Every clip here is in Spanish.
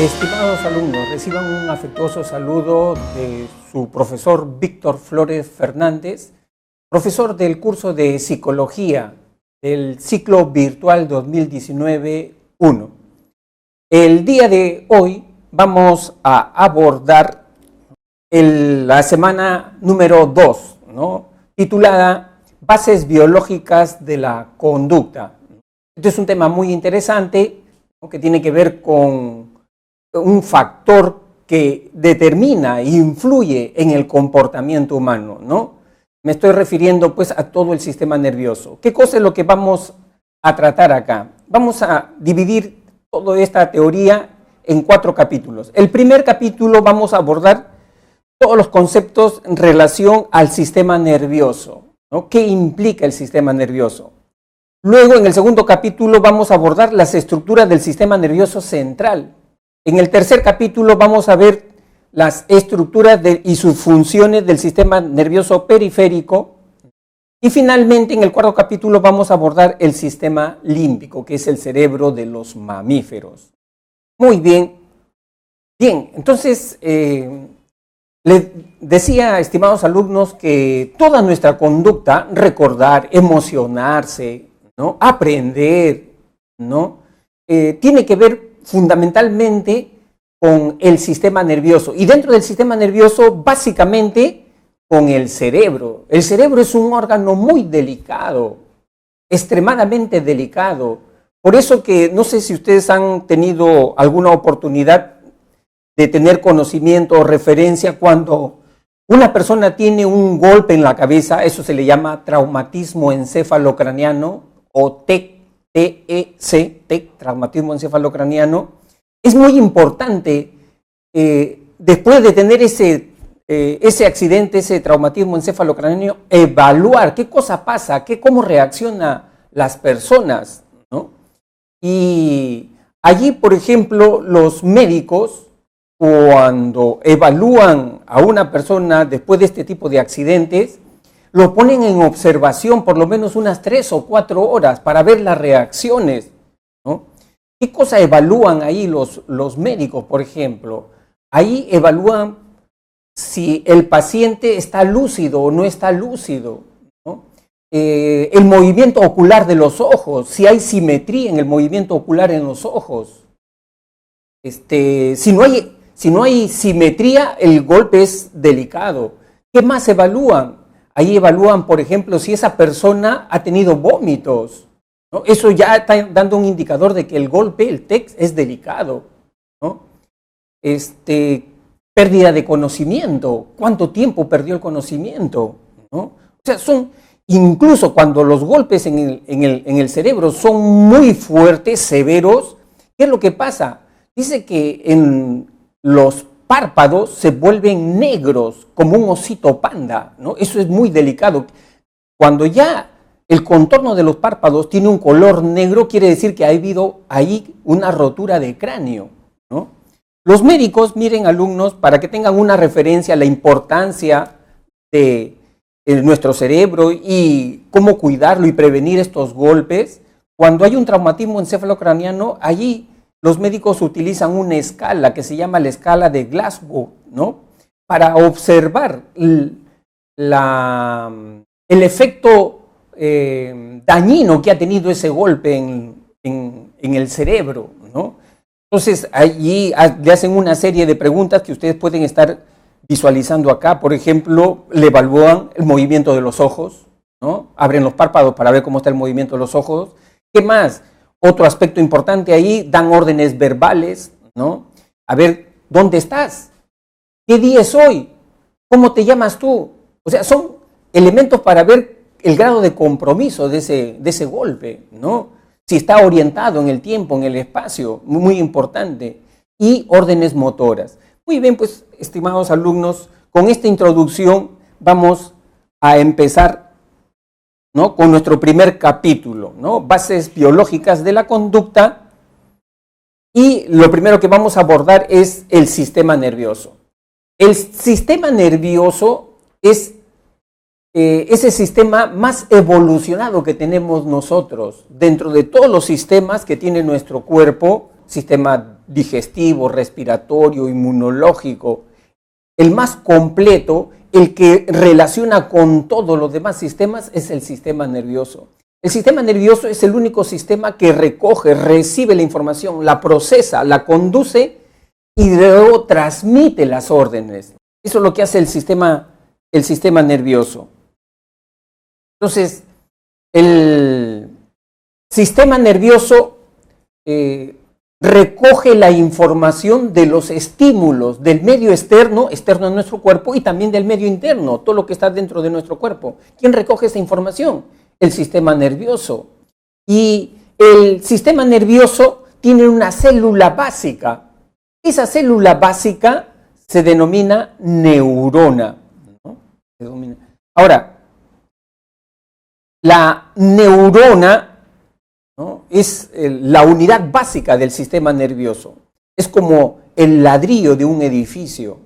Estimados alumnos, reciban un afectuoso saludo de su profesor Víctor Flores Fernández, profesor del curso de Psicología del ciclo virtual 2019-1. El día de hoy vamos a abordar la semana número 2, ¿no? Titulada Bases biológicas de la conducta. Este es un tema muy interesante, ¿no?, que tiene que ver con un factor que determina e influye en el comportamiento humano, ¿no? Me estoy refiriendo pues a todo el sistema nervioso. ¿Qué cosa es lo que vamos a tratar acá? Vamos a dividir toda esta teoría en 4 capítulos. El primer capítulo vamos a abordar todos los conceptos en relación al sistema nervioso, ¿no? ¿Qué implica el sistema nervioso? Luego, en el segundo capítulo vamos a abordar las estructuras del sistema nervioso central. En el tercer capítulo vamos a ver las estructuras y sus funciones del sistema nervioso periférico. Y finalmente, en el cuarto capítulo vamos a abordar el sistema límbico, que es el cerebro de los mamíferos. Muy bien. Bien, entonces, les decía, estimados alumnos, que toda nuestra conducta, recordar, emocionarse, ¿no?, aprender, ¿no?, tiene que ver fundamentalmente con el sistema nervioso, y dentro del sistema nervioso básicamente con el cerebro. El cerebro es un órgano muy delicado, extremadamente delicado. Por eso que no sé si ustedes han tenido alguna oportunidad de tener conocimiento o referencia cuando una persona tiene un golpe en la cabeza. Eso se le llama traumatismo encefalocraniano o TEC, TEC, traumatismo encefalocraniano. Es muy importante, después de tener ese accidente, ese traumatismo encefalocraniano, evaluar qué cosa pasa, cómo reaccionan las personas, ¿no? Y allí, por ejemplo, los médicos, cuando evalúan a una persona después de este tipo de accidentes, lo ponen en observación por lo menos unas 3 o 4 horas para ver las reacciones, ¿no? ¿Qué cosa evalúan ahí los médicos, por ejemplo? Ahí evalúan si el paciente está lúcido o no está lúcido, ¿no? El movimiento ocular de los ojos, si hay simetría en el movimiento ocular en los ojos. Si no hay simetría, el golpe es delicado. ¿Qué más evalúan? Ahí evalúan, por ejemplo, si esa persona ha tenido vómitos, ¿no? Eso ya está dando un indicador de que el golpe, el TEC, es delicado, ¿no? Pérdida de conocimiento. ¿Cuánto tiempo perdió el conocimiento, ¿no? O sea, incluso cuando los golpes en el cerebro son muy fuertes, severos, ¿qué es lo que pasa? Dice que en los párpados se vuelven negros como un osito panda, ¿no? Eso es muy delicado. Cuando ya el contorno de los párpados tiene un color negro, quiere decir que ha habido ahí una rotura de cráneo, ¿no? Los médicos, miren alumnos, para que tengan una referencia a la importancia de nuestro cerebro y cómo cuidarlo y prevenir estos golpes, cuando hay un traumatismo encefalocraniano, allí los médicos utilizan una escala que se llama la escala de Glasgow, ¿no?, para observar el efecto dañino que ha tenido ese golpe en el cerebro, ¿no? Entonces, allí le hacen una serie de preguntas que ustedes pueden estar visualizando acá. Por ejemplo, le evalúan el movimiento de los ojos, ¿no? Abren los párpados para ver cómo está el movimiento de los ojos. ¿Qué más? Otro aspecto importante ahí, dan órdenes verbales, ¿no? A ver, ¿dónde estás? ¿Qué día es hoy? ¿Cómo te llamas tú? O sea, son elementos para ver el grado de compromiso de ese golpe, ¿no? Si está orientado en el tiempo, en el espacio, muy importante. Y órdenes motoras. Muy bien, pues, estimados alumnos, con esta introducción vamos a empezar, ¿no?, con nuestro primer capítulo, ¿no?, bases biológicas de la conducta, y lo primero que vamos a abordar es el sistema nervioso. El sistema nervioso es ese sistema más evolucionado que tenemos nosotros. Dentro de todos los sistemas que tiene nuestro cuerpo, sistema digestivo, respiratorio, inmunológico, el más completo, el que relaciona con todos los demás sistemas, es el sistema nervioso. El sistema nervioso es el único sistema que recoge, recibe la información, la procesa, la conduce y luego transmite las órdenes. Eso es lo que hace el sistema nervioso. Entonces, el sistema nervioso recoge la información de los estímulos del medio externo a nuestro cuerpo, y también del medio interno, todo lo que está dentro de nuestro cuerpo. ¿Quién recoge esa información? El sistema nervioso. Y el sistema nervioso tiene una célula básica. Esa célula básica se denomina neurona, ¿no? Ahora, la neurona, ¿no?, es la unidad básica del sistema nervioso. Es como el ladrillo de un edificio.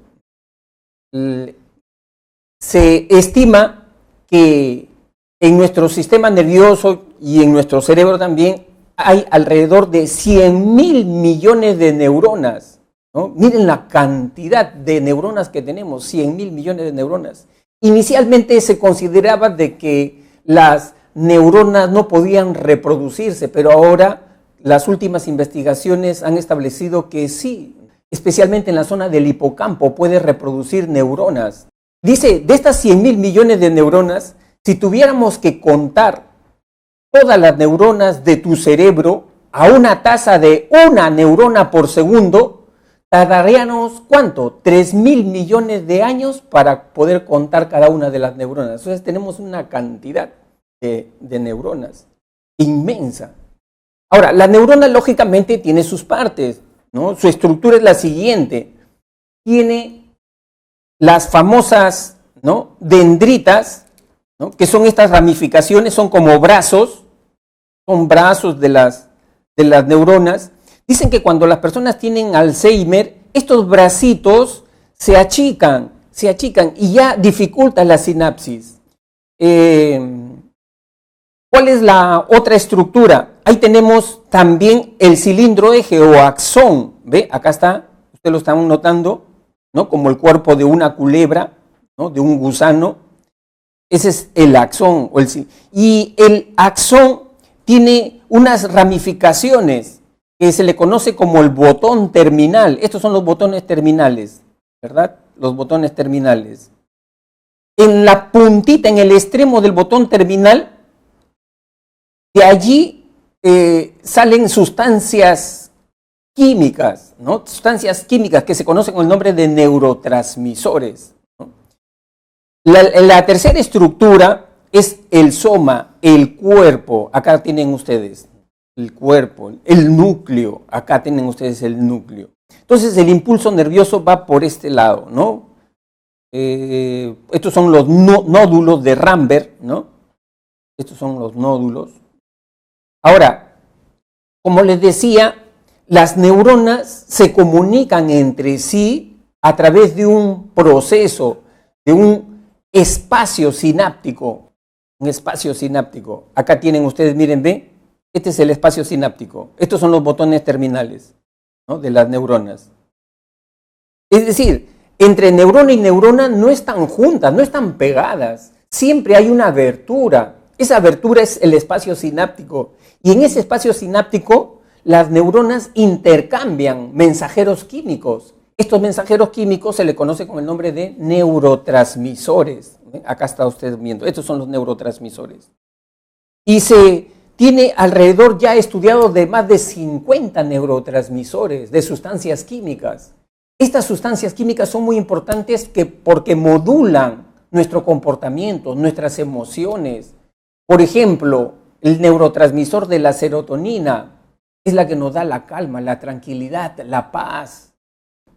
Se estima que en nuestro sistema nervioso y en nuestro cerebro también hay alrededor de 100.000 millones de neuronas, ¿no? Miren la cantidad de neuronas que tenemos, 100.000 millones de neuronas. Inicialmente se consideraba de que las neuronas no podían reproducirse, pero ahora las últimas investigaciones han establecido que sí, especialmente en la zona del hipocampo puede reproducir neuronas. Dice, de estas 100.000 millones de neuronas, si tuviéramos que contar todas las neuronas de tu cerebro a una tasa de una neurona por segundo, tardaríamos, ¿cuánto? 3.000 millones de años para poder contar cada una de las neuronas. Entonces tenemos una cantidad de neuronas inmensa. Ahora, la neurona lógicamente tiene sus partes, ¿no? Su estructura es la siguiente. Tiene las famosas, ¿no?, dendritas, ¿no?, que son estas ramificaciones, son como brazos, son brazos de las neuronas. Dicen que cuando las personas tienen Alzheimer, estos bracitos se achican y ya dificulta la sinapsis. ¿Cuál es la otra estructura? Ahí tenemos también el cilindro eje o axón. ¿Ve? Acá está, ustedes lo están notando, ¿no?, como el cuerpo de una culebra, ¿no?, de un gusano. Ese es el axón. Y el axón tiene unas ramificaciones que se le conoce como el botón terminal. Estos son los botones terminales, ¿verdad? Los botones terminales. En la puntita, en el extremo del botón terminal, de allí salen sustancias químicas, ¿no? Sustancias químicas que se conocen con el nombre de neurotransmisores, ¿no? La tercera estructura es el soma, el cuerpo. Acá tienen ustedes el cuerpo, el núcleo. Acá tienen ustedes el núcleo. Entonces el impulso nervioso va por este lado, ¿no? Estos son los nódulos de Ramberg, ¿no? Estos son los nódulos. Ahora, como les decía, las neuronas se comunican entre sí a través de un proceso, de un espacio sináptico. Un espacio sináptico. Acá tienen ustedes, miren, ¿ve? Este es el espacio sináptico. Estos son los botones terminales, ¿no?, de las neuronas. Es decir, entre neurona y neurona no están juntas, no están pegadas. Siempre hay una abertura. Esa abertura es el espacio sináptico. Y en ese espacio sináptico, las neuronas intercambian mensajeros químicos. Estos mensajeros químicos se le conoce con el nombre de neurotransmisores. Acá está usted viendo. Estos son los neurotransmisores. Y se tiene alrededor ya estudiado de más de 50 neurotransmisores de sustancias químicas. Estas sustancias químicas son muy importantes porque modulan nuestro comportamiento, nuestras emociones. Por ejemplo, el neurotransmisor de la serotonina es la que nos da la calma, la tranquilidad, la paz.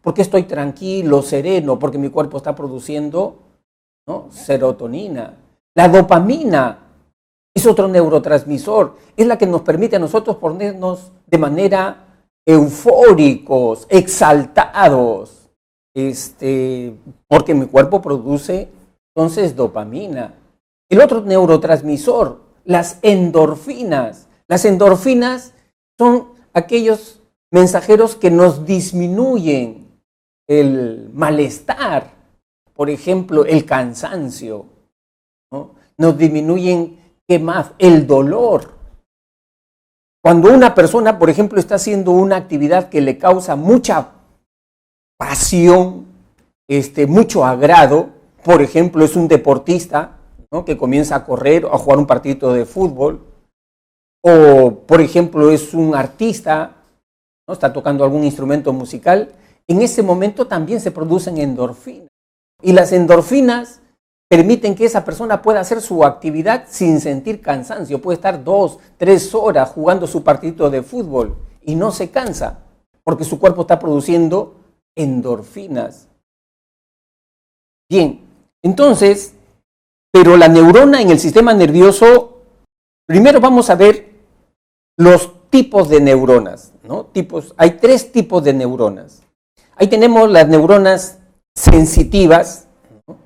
¿Por qué estoy tranquilo, sereno? Porque mi cuerpo está produciendo, ¿no?, serotonina. La dopamina es otro neurotransmisor, es la que nos permite a nosotros ponernos de manera eufóricos, exaltados, porque mi cuerpo produce entonces dopamina. El otro neurotransmisor, las endorfinas. Las endorfinas son aquellos mensajeros que nos disminuyen el malestar, por ejemplo, el cansancio, ¿no? Nos disminuyen, ¿qué más? El dolor. Cuando una persona, por ejemplo, está haciendo una actividad que le causa mucha pasión, mucho agrado, por ejemplo, es un deportista, ¿no?, que comienza a correr o a jugar un partido de fútbol, o por ejemplo es un artista, ¿no?, está tocando algún instrumento musical, en ese momento también se producen endorfinas. Y las endorfinas permiten que esa persona pueda hacer su actividad sin sentir cansancio. Puede estar 2, 3 horas jugando su partido de fútbol y no se cansa, porque su cuerpo está produciendo endorfinas. Bien, entonces, pero la neurona en el sistema nervioso, primero vamos a ver los tipos de neuronas, ¿no? Hay 3 tipos de neuronas. Ahí tenemos las neuronas sensitivas, ¿no?,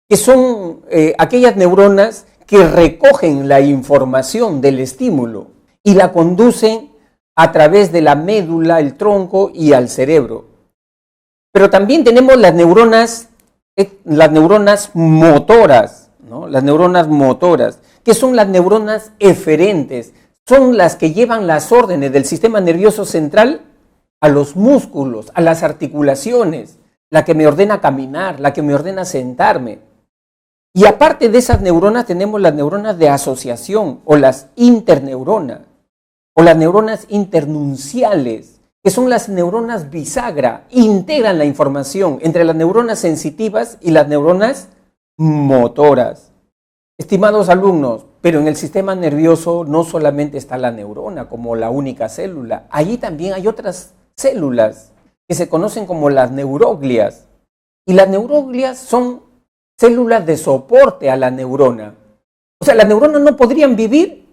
que son aquellas neuronas que recogen la información del estímulo y la conducen a través de la médula, el tronco y al cerebro. Pero también tenemos las neuronas motoras, ¿no? Las neuronas motoras, que son las neuronas eferentes, son las que llevan las órdenes del sistema nervioso central a los músculos, a las articulaciones, la que me ordena caminar, la que me ordena sentarme. Y aparte de esas neuronas tenemos las neuronas de asociación o las interneuronas o las neuronas internunciales, que son las neuronas bisagra, integran la información entre las neuronas sensitivas y las neuronas motoras. Estimados alumnos, pero en el sistema nervioso no solamente está la neurona como la única célula, allí también hay otras células que se conocen como las neuroglias. Y las neuroglias son células de soporte a la neurona. O sea, las neuronas no podrían vivir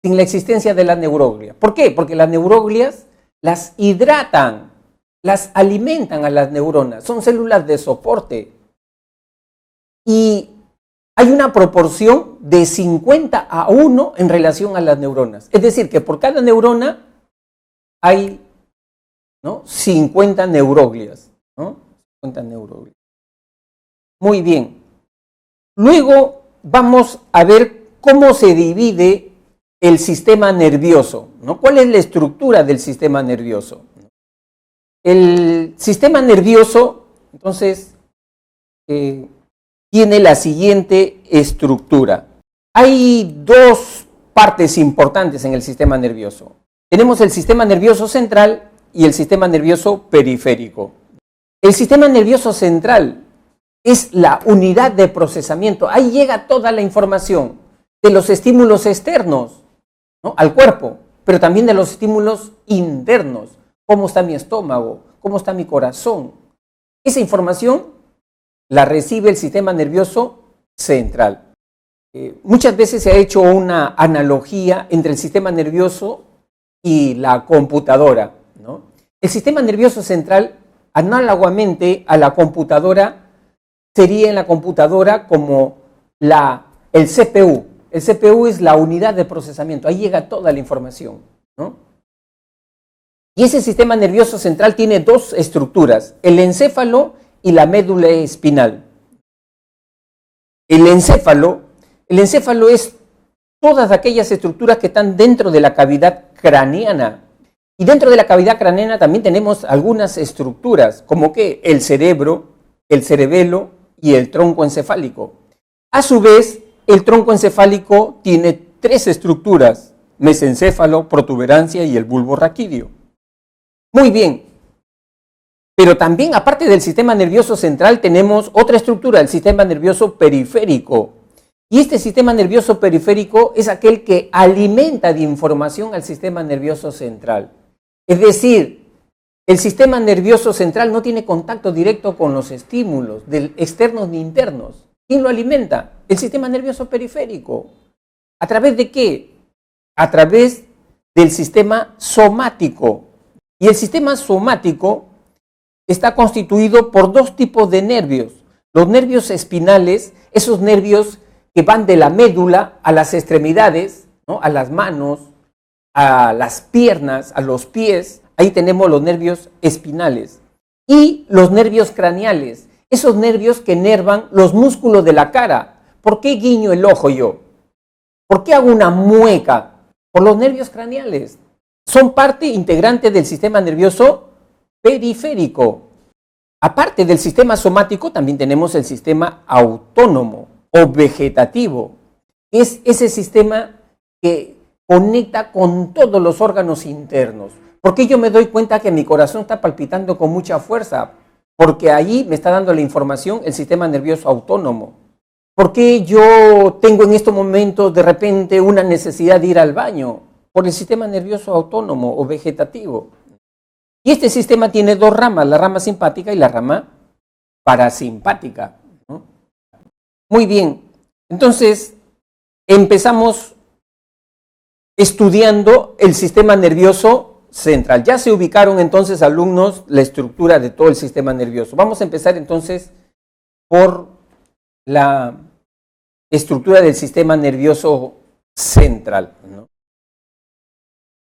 sin la existencia de la neuroglia. ¿Por qué? Porque las neuroglias las hidratan, las alimentan a las neuronas, son células de soporte. Y hay una proporción de 50:1 en relación a las neuronas. Es decir, que por cada neurona hay, ¿no?, 50 neuroglias, ¿no? 50 neuroglias. Muy bien. Luego vamos a ver cómo se divide el sistema nervioso, ¿no? ¿Cuál es la estructura del sistema nervioso? El sistema nervioso, entonces, tiene la siguiente estructura. Hay 2 partes importantes en el sistema nervioso. Tenemos el sistema nervioso central y el sistema nervioso periférico. El sistema nervioso central es la unidad de procesamiento. Ahí llega toda la información de los estímulos externos, ¿no?, al cuerpo, pero también de los estímulos internos. ¿Cómo está mi estómago? ¿Cómo está mi corazón? Esa información la recibe el sistema nervioso central. Muchas veces se ha hecho una analogía entre el sistema nervioso y la computadora, ¿no? El sistema nervioso central, análogamente a la computadora, sería en la computadora como el CPU. El CPU es la unidad de procesamiento, ahí llega toda la información, ¿no? Y ese sistema nervioso central tiene 2 estructuras, el encéfalo y la médula espinal. El encéfalo es todas aquellas estructuras que están dentro de la cavidad craneana. Y dentro de la cavidad craneana también tenemos algunas estructuras, como que el cerebro, el cerebelo y el tronco encefálico. A su vez, el tronco encefálico tiene 3 estructuras, mesencéfalo, protuberancia y el bulbo raquídeo. Muy bien, pero también aparte del sistema nervioso central tenemos otra estructura, el sistema nervioso periférico. Y este sistema nervioso periférico es aquel que alimenta de información al sistema nervioso central. Es decir, el sistema nervioso central no tiene contacto directo con los estímulos, externos ni internos. ¿Quién lo alimenta? El sistema nervioso periférico. ¿A través de qué? A través del sistema somático. Y el sistema somático está constituido por 2 tipos de nervios. Los nervios espinales, esos nervios que van de la médula a las extremidades, ¿no?, a las manos, a las piernas, a los pies, ahí tenemos los nervios espinales y los nervios craneales, esos nervios que nervan los músculos de la cara. ¿Por qué guiño el ojo yo? ¿Por qué hago una mueca? Por los nervios craneales. Son parte integrante del sistema nervioso periférico. Aparte del sistema somático, también tenemos el sistema autónomo o vegetativo. Es ese sistema que conecta con todos los órganos internos. ¿Por qué yo me doy cuenta que mi corazón está palpitando con mucha fuerza? Porque ahí me está dando la información el sistema nervioso autónomo. ¿Por qué yo tengo en estos momentos de repente una necesidad de ir al baño? Por el sistema nervioso autónomo o vegetativo. Y este sistema tiene dos ramas, la rama simpática y la rama parasimpática, ¿no? Muy bien, entonces empezamos estudiando el sistema nervioso central. Ya se ubicaron entonces, alumnos, la estructura de todo el sistema nervioso. Vamos a empezar entonces por la estructura del sistema nervioso central, ¿no?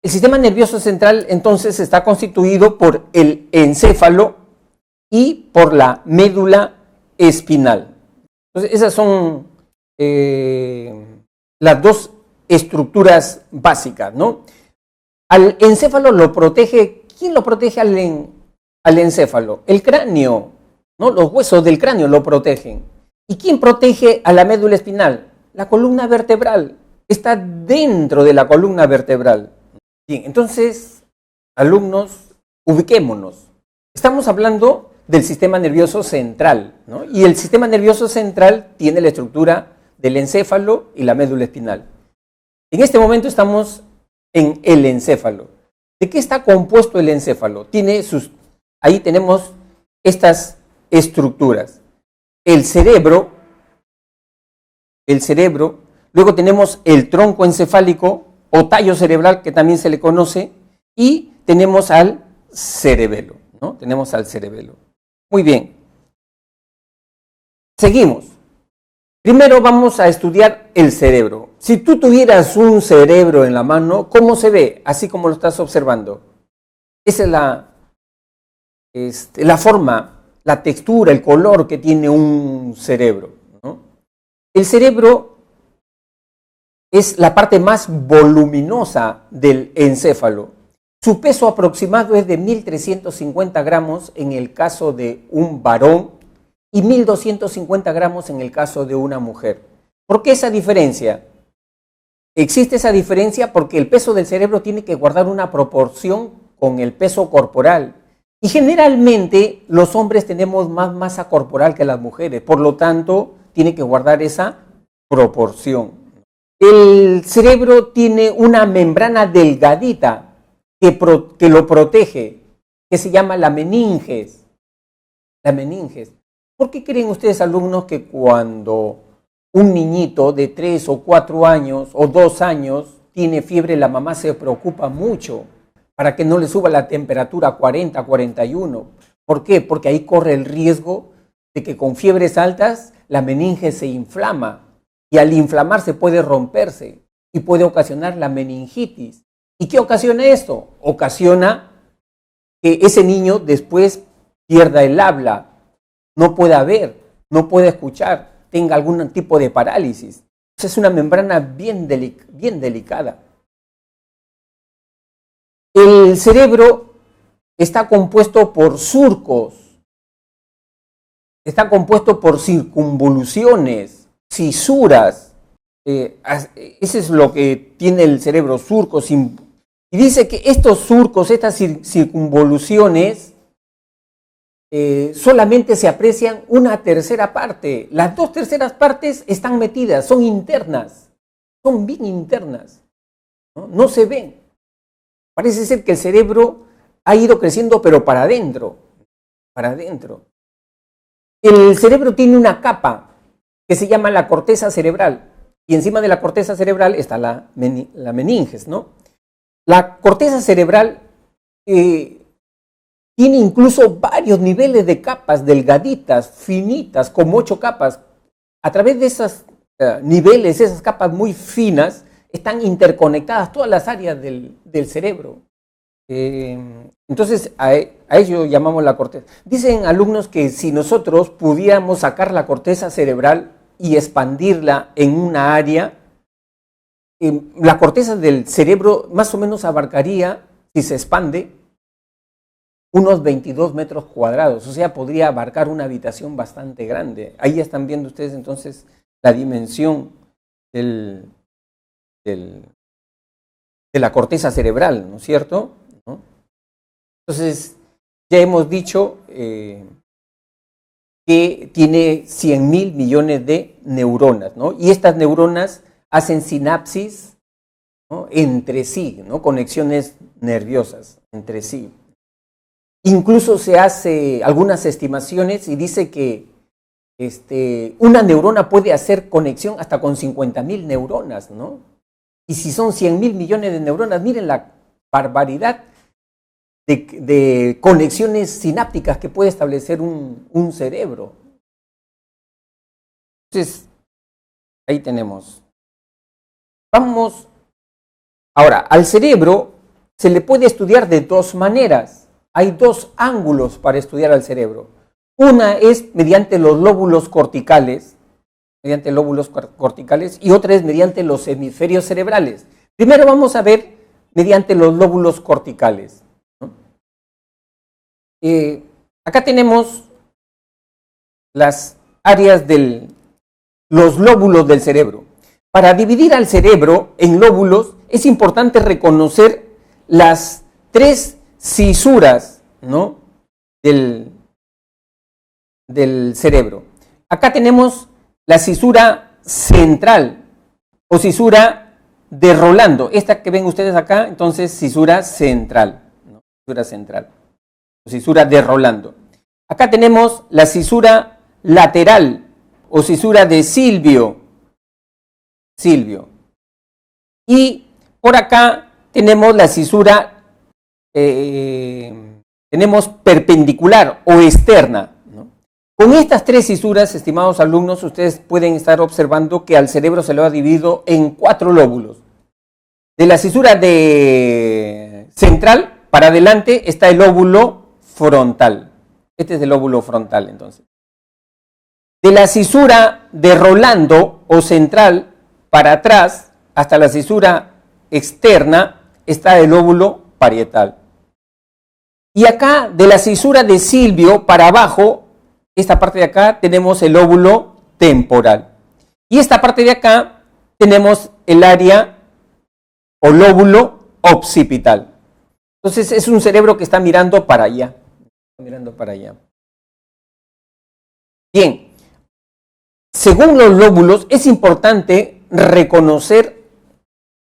El sistema nervioso central entonces está constituido por el encéfalo y por la médula espinal. Entonces esas son las dos estructuras básicas, ¿no? Al encéfalo lo protege, ¿quién lo protege al encéfalo? El cráneo, ¿no? Los huesos del cráneo lo protegen. ¿Y quién protege a la médula espinal? La columna vertebral. Está dentro de la columna vertebral. Bien, entonces, alumnos, ubiquémonos. Estamos hablando del sistema nervioso central, ¿no? Y el sistema nervioso central tiene la estructura del encéfalo y la médula espinal. En este momento estamos en el encéfalo. ¿De qué está compuesto el encéfalo? Ahí tenemos estas estructuras. El cerebro, luego tenemos el tronco encefálico, o tallo cerebral, que también se le conoce, y tenemos al cerebelo, ¿no? Tenemos al cerebelo. Muy bien. Seguimos. Primero vamos a estudiar el cerebro. Si tú tuvieras un cerebro en la mano, ¿cómo se ve? Así como lo estás observando. Esa es la forma, la textura, el color que tiene un cerebro, ¿no? El cerebro es la parte más voluminosa del encéfalo. Su peso aproximado es de 1.350 gramos en el caso de un varón y 1.250 gramos en el caso de una mujer. ¿Por qué esa diferencia? Existe esa diferencia porque el peso del cerebro tiene que guardar una proporción con el peso corporal. Y generalmente los hombres tenemos más masa corporal que las mujeres, por lo tanto tiene que guardar esa proporción. El cerebro tiene una membrana delgadita que lo protege, que se llama la meninges. La meninges. ¿Por qué creen ustedes, alumnos, que cuando un niñito de 3 o 4 años o 2 años tiene fiebre, la mamá se preocupa mucho para que no le suba la temperatura a 40, 41? ¿Por qué? Porque ahí corre el riesgo de que con fiebres altas la meninge se inflama. Y al inflamarse puede romperse y puede ocasionar la meningitis. ¿Y qué ocasiona esto? Ocasiona que ese niño después pierda el habla, no pueda ver, no pueda escuchar, tenga algún tipo de parálisis. Es una membrana bien delicada. El cerebro está compuesto por surcos, está compuesto por circunvoluciones, fisuras. Ese es lo que tiene el cerebro, surcos. Y dice que estos surcos, estas circunvoluciones, solamente se aprecian una tercera parte. Las 2 terceras partes están metidas, son internas, son bien internas, ¿no? No se ven. Parece ser que el cerebro ha ido creciendo, pero para adentro, para adentro. El cerebro tiene una capa que se llama la corteza cerebral, y encima de la corteza cerebral está la meninges, ¿no? La corteza cerebral tiene incluso varios niveles de capas delgaditas, finitas, como 8 capas. A través de esos niveles, esas capas muy finas, están interconectadas todas las áreas del cerebro. Entonces, a ello llamamos la corteza. Dicen alumnos que si nosotros pudiéramos sacar la corteza cerebral y expandirla en una área, la corteza del cerebro más o menos abarcaría, si se expande, unos 22 metros cuadrados. O sea, podría abarcar una habitación bastante grande. Ahí están viendo ustedes entonces la dimensión de la corteza cerebral, ¿no es cierto? ¿No? Entonces, ya hemos dicho que tiene 100.000 millones de neuronas, ¿no? Y estas neuronas hacen sinapsis, ¿no?, entre sí, ¿no?, conexiones nerviosas entre sí. Incluso se hace algunas estimaciones y dice que una neurona puede hacer conexión hasta con 50.000 neuronas, ¿no? Y si son 100.000 millones de neuronas, miren la barbaridad de conexiones sinápticas que puede establecer un cerebro. Entonces, ahí tenemos. Vamos, ahora, al cerebro se le puede estudiar de dos maneras. Hay dos ángulos para estudiar al cerebro. Una es mediante los lóbulos corticales, y otra es mediante los hemisferios cerebrales. Primero vamos a ver mediante los lóbulos corticales, ¿no? Acá tenemos las áreas los lóbulos del cerebro. Para dividir al cerebro en lóbulos es importante reconocer las tres cisuras, ¿no?, del cerebro. Acá tenemos la cisura central o cisura de Rolando. Esta que ven ustedes acá, entonces cisura central, ¿no?, cisura central o cisura de Rolando. Acá tenemos la cisura lateral o cisura de Silvio. Y por acá tenemos la cisura, tenemos perpendicular o externa, ¿no? Con estas tres cisuras, estimados alumnos, ustedes pueden estar observando que al cerebro se lo ha dividido en 4 lóbulos. De la cisura de central para adelante está el lóbulo frontal. Este es el lóbulo frontal, entonces. De la cisura de Rolando o central para atrás hasta la cisura externa está el lóbulo parietal. Y acá, de la cisura de Silvio para abajo, esta parte de acá, tenemos el lóbulo temporal. Y esta parte de acá, tenemos el área o lóbulo occipital. Entonces, es un cerebro que está mirando para allá. Bien, según los lóbulos, es importante reconocer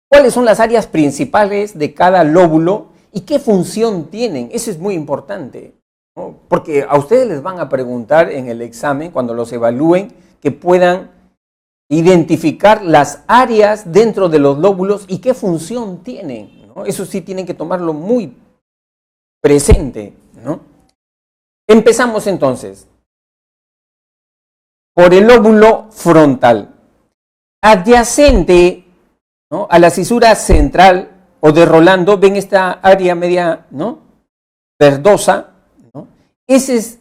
cuáles son las áreas principales de cada lóbulo y qué función tienen. Eso es muy importante, ¿no? Porque a ustedes les van a preguntar en el examen, cuando los evalúen, que puedan identificar las áreas dentro de los lóbulos y qué función tienen, ¿no? Eso sí tienen que tomarlo muy presente, ¿no? Empezamos entonces por el lóbulo frontal. Adyacente, ¿no?, a la cisura central o de Rolando, ven esta área media, ¿no?, verdosa, ¿no? Ese es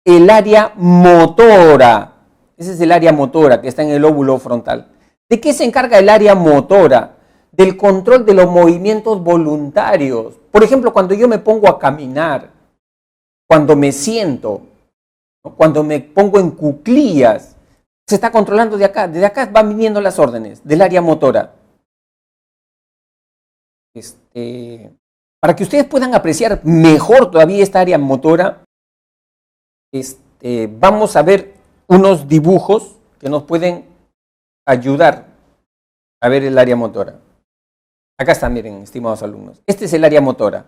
el área motora. Ese es el área motora que está en el lóbulo frontal. ¿De qué se encarga el área motora? Del control de los movimientos voluntarios. Por ejemplo, cuando yo me pongo a caminar, cuando me siento, ¿no?, cuando me pongo en cuclillas, se está controlando de acá. Desde acá van viniendo las órdenes del área motora. Para que ustedes puedan apreciar mejor todavía esta área motora, vamos a ver unos dibujos que nos pueden ayudar a ver el área motora. Acá está, miren, estimados alumnos. Este es el área motora.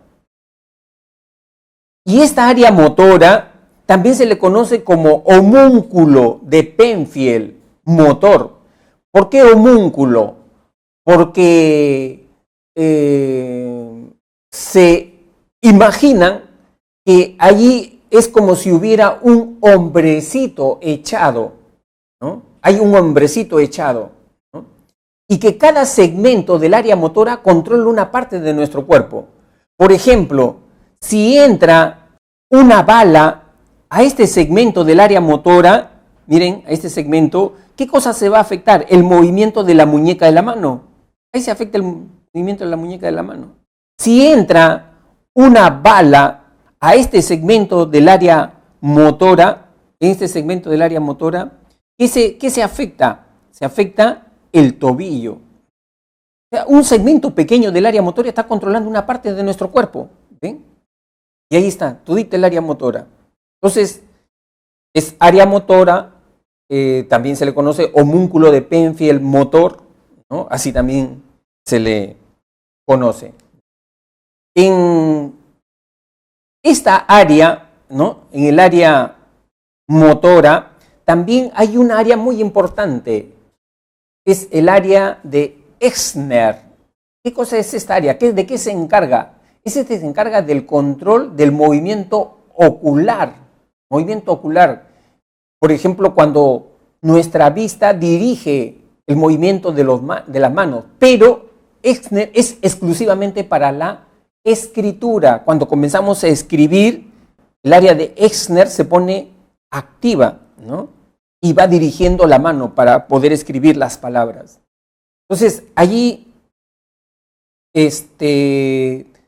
Y esta área motora también se le conoce como homúnculo de Penfield motor. ¿Por qué homúnculo? Porque se imaginan que allí es como si hubiera un hombrecito echado, ¿no? Hay un hombrecito echado, ¿no? Y que cada segmento del área motora controla una parte de nuestro cuerpo. Por ejemplo, si entra una bala a este segmento del área motora, miren, a este segmento, ¿qué cosa se va a afectar? El movimiento de la muñeca de la mano. Ahí se afecta el movimiento de la muñeca de la mano. Si entra una bala a este segmento del área motora, en este segmento del área motora, ¿qué se afecta? Se afecta el tobillo. O sea, un segmento pequeño del área motora está controlando una parte de nuestro cuerpo. ¿Ven? Y ahí está, todita el área motora. Entonces, es área motora, también se le conoce homúnculo de Penfield motor, ¿no? Así también se le conoce. En esta área, ¿no? En el área motora, también hay un área muy importante, es el área de Exner. ¿Qué cosa es esta área? ¿De qué se encarga? Ese se encarga del control del movimiento ocular. Movimiento ocular. Por ejemplo, cuando nuestra vista dirige el movimiento de las manos, pero Exner es exclusivamente para la escritura. Cuando comenzamos a escribir, el área de Exner se pone activa, ¿no? Y va dirigiendo la mano para poder escribir las palabras. Entonces, allí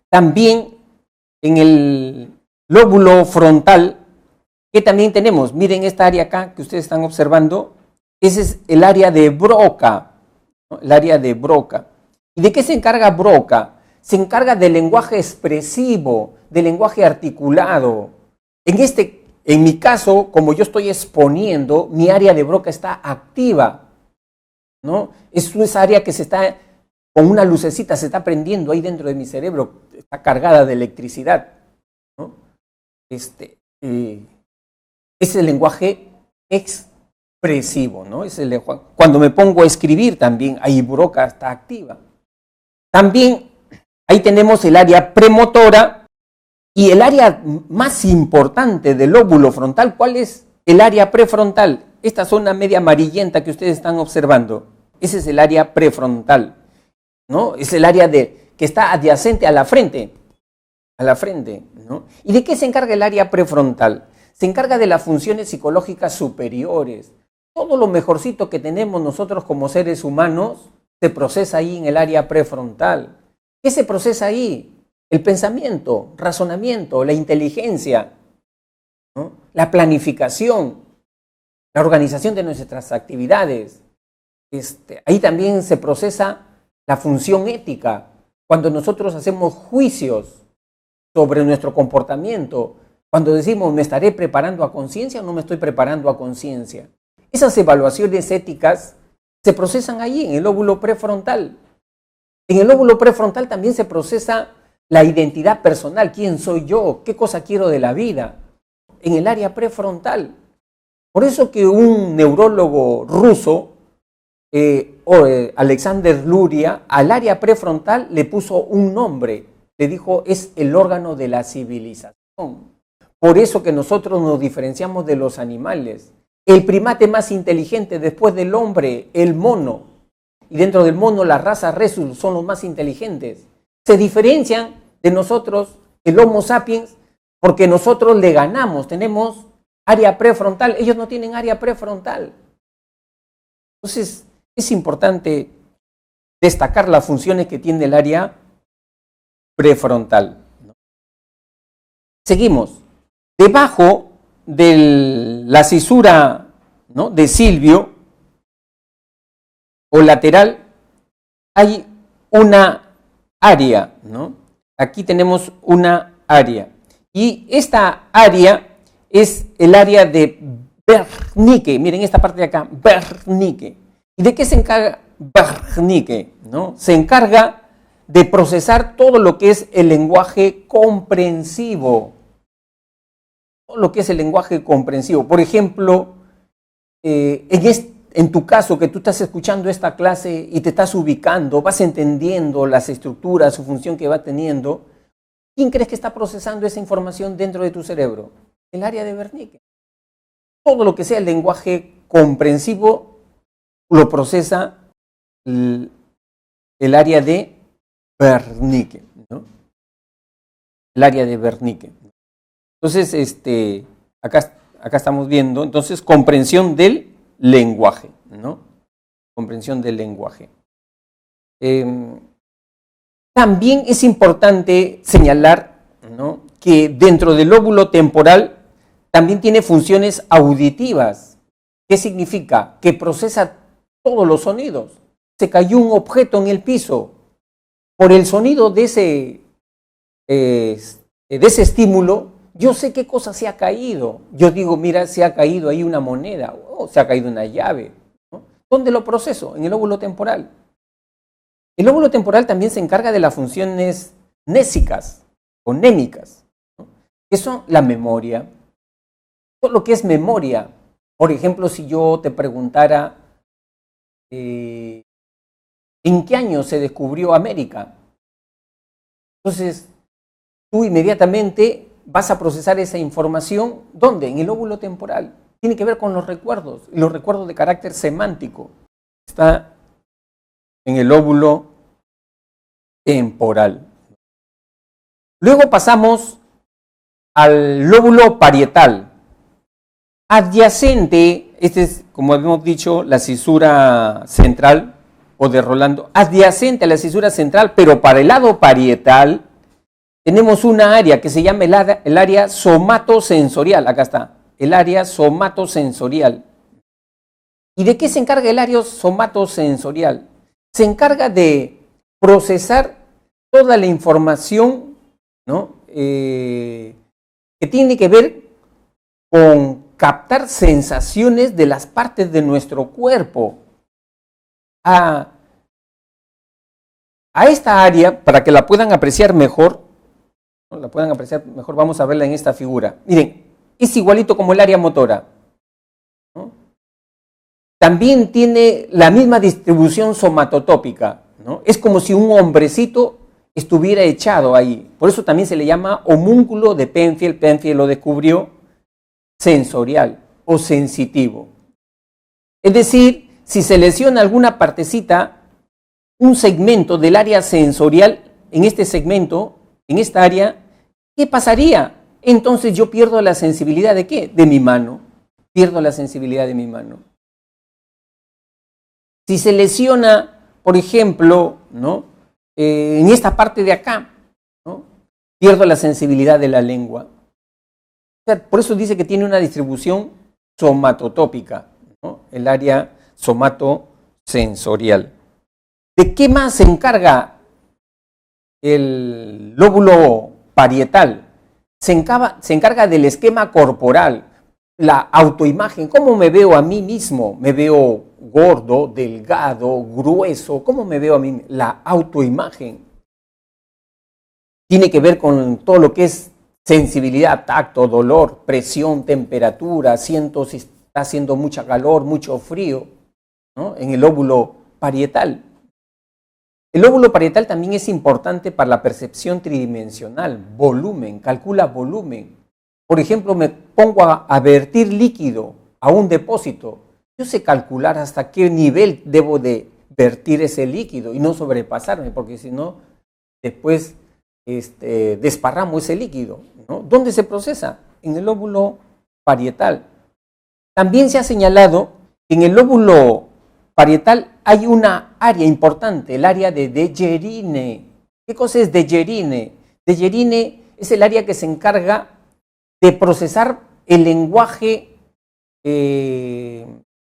también en el lóbulo frontal, que también tenemos, miren esta área acá que ustedes están observando, ese es el área de Broca, ¿no? El área de Broca. ¿Y de qué se encarga Broca? Se encarga del lenguaje expresivo, del lenguaje articulado. En mi caso, como yo estoy exponiendo, mi área de Broca está activa, ¿no? Es esa área que se está, con una lucecita, se está prendiendo ahí dentro de mi cerebro, está cargada de electricidad, ¿no? Es el lenguaje expresivo, ¿no? Cuando me pongo a escribir también, ahí Broca está activa. También ahí tenemos el área premotora y el área más importante del lóbulo frontal. ¿Cuál es el área prefrontal? Esta zona media amarillenta que ustedes están observando. Ese es el área prefrontal, ¿no? Es el área que está adyacente a la frente. ¿No? ¿Y de qué se encarga el área prefrontal? Se encarga de las funciones psicológicas superiores. Todo lo mejorcito que tenemos nosotros como seres humanos se procesa ahí en el área prefrontal. ¿Qué se procesa ahí? El pensamiento, razonamiento, la inteligencia, ¿no? La planificación, la organización de nuestras actividades. Ahí también se procesa la función ética, cuando nosotros hacemos juicios sobre nuestro comportamiento, cuando decimos, ¿me estaré preparando a conciencia o no me estoy preparando a conciencia? Esas evaluaciones éticas se procesan allí, en el lóbulo prefrontal. En el lóbulo prefrontal también se procesa la identidad personal, quién soy yo, qué cosa quiero de la vida, en el área prefrontal. Por eso que un neurólogo ruso, Alexander Luria, al área prefrontal le puso un nombre, le dijo, es el órgano de la civilización. Por eso que nosotros nos diferenciamos de los animales. El primate más inteligente después del hombre, el mono, y dentro del mono la raza Rhesus son los más inteligentes. Se diferencian de nosotros, el Homo sapiens, porque nosotros le ganamos, tenemos área prefrontal, ellos no tienen área prefrontal. Entonces, es importante destacar las funciones que tiene el área prefrontal. Seguimos. Debajo de la cisura, ¿no?, de Silvio o lateral hay una área, ¿no? Aquí tenemos una área. Y esta área es el área de Wernicke. Miren esta parte de acá, Wernicke. ¿Y de qué se encarga Wernicke? ¿No? Se encarga de procesar todo lo que es el lenguaje comprensivo. Todo lo que es el lenguaje comprensivo. Por ejemplo, en tu caso, que tú estás escuchando esta clase y te estás ubicando, vas entendiendo las estructuras, su función que va teniendo, ¿quién crees que está procesando esa información dentro de tu cerebro? El área de Wernicke. Todo lo que sea el lenguaje comprensivo lo procesa el área de Wernicke, ¿no? el área de Wernicke. Entonces, acá estamos viendo, entonces, comprensión del lenguaje, ¿no? Comprensión del lenguaje. También es importante señalar, ¿no?, que dentro del lóbulo temporal también tiene funciones auditivas. ¿Qué significa? Que procesa todos los sonidos. Se cayó un objeto en el piso. Por el sonido de ese estímulo, yo sé qué cosa se ha caído. Yo digo, mira, se ha caído ahí una moneda, o se ha caído una llave, ¿no? ¿Dónde lo proceso? En el lóbulo temporal. El lóbulo temporal también se encarga de las funciones nésicas o némicas, ¿no?, que son la memoria. Todo lo que es memoria. Por ejemplo, si yo te preguntara ¿en qué año se descubrió América? Entonces, tú inmediatamente vas a procesar esa información, ¿dónde? En el lóbulo temporal. Tiene que ver con los recuerdos de carácter semántico. Está en el lóbulo temporal. Luego pasamos al lóbulo parietal. Adyacente, este es, como hemos dicho, la cisura central o de Rolando, adyacente a la cisura central, pero para el lado parietal, tenemos una área que se llama el área somatosensorial. Acá está, el área somatosensorial. ¿Y de qué se encarga el área somatosensorial? Se encarga de procesar toda la información, ¿no?, que tiene que ver con captar sensaciones de las partes de nuestro cuerpo. A esta área, para que la puedan apreciar mejor, ¿no?, vamos a verla en esta figura. Miren, es igualito como el área motora, ¿no? También tiene la misma distribución somatotópica, ¿no? Es como si un hombrecito estuviera echado ahí. Por eso también se le llama homúnculo de Penfield. Penfield lo descubrió sensorial o sensitivo. Es decir, si se lesiona alguna partecita, un segmento del área sensorial, en este segmento, en esta área, ¿qué pasaría? Entonces yo pierdo la sensibilidad ¿de qué? De mi mano. Pierdo la sensibilidad de mi mano. Si se lesiona, por ejemplo, ¿no?, en esta parte de acá, ¿no?, pierdo la sensibilidad de la lengua. O sea, por eso dice que tiene una distribución somatotópica, ¿no?, el área somatosensorial. ¿De qué más se encarga el lóbulo parietal? Se encarga del esquema corporal, la autoimagen. ¿Cómo me veo a mí mismo? ¿Me veo gordo, delgado, grueso? ¿Cómo me veo a mí? La autoimagen. Tiene que ver con todo lo que es sensibilidad, tacto, dolor, presión, temperatura. Siento si está haciendo mucha calor, mucho frío, ¿no?, en el lóbulo parietal. El lóbulo parietal también es importante para la percepción tridimensional, volumen, calcula volumen. Por ejemplo, me pongo a vertir líquido a un depósito. Yo sé calcular hasta qué nivel debo de vertir ese líquido y no sobrepasarme, porque si no, después desparramo ese líquido, ¿no? ¿Dónde se procesa? En el lóbulo parietal. También se ha señalado que en el lóbulo parietal hay una área importante, el área de Dejerine. ¿Qué cosa es Dejerine? Dejerine es el área que se encarga de procesar el lenguaje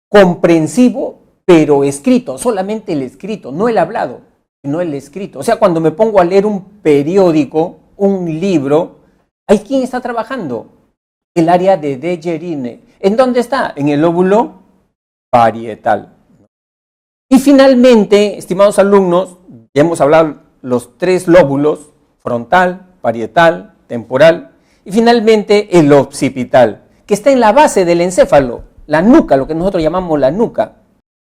comprensivo, pero escrito, solamente el escrito, no el hablado, sino el escrito. O sea, cuando me pongo a leer un periódico, un libro, ¿ahí quién está trabajando? El área de Dejerine. ¿En dónde está? En el lóbulo parietal. Y finalmente, estimados alumnos, ya hemos hablado los tres lóbulos: frontal, parietal, temporal, y finalmente el occipital, que está en la base del encéfalo, la nuca, lo que nosotros llamamos la nuca.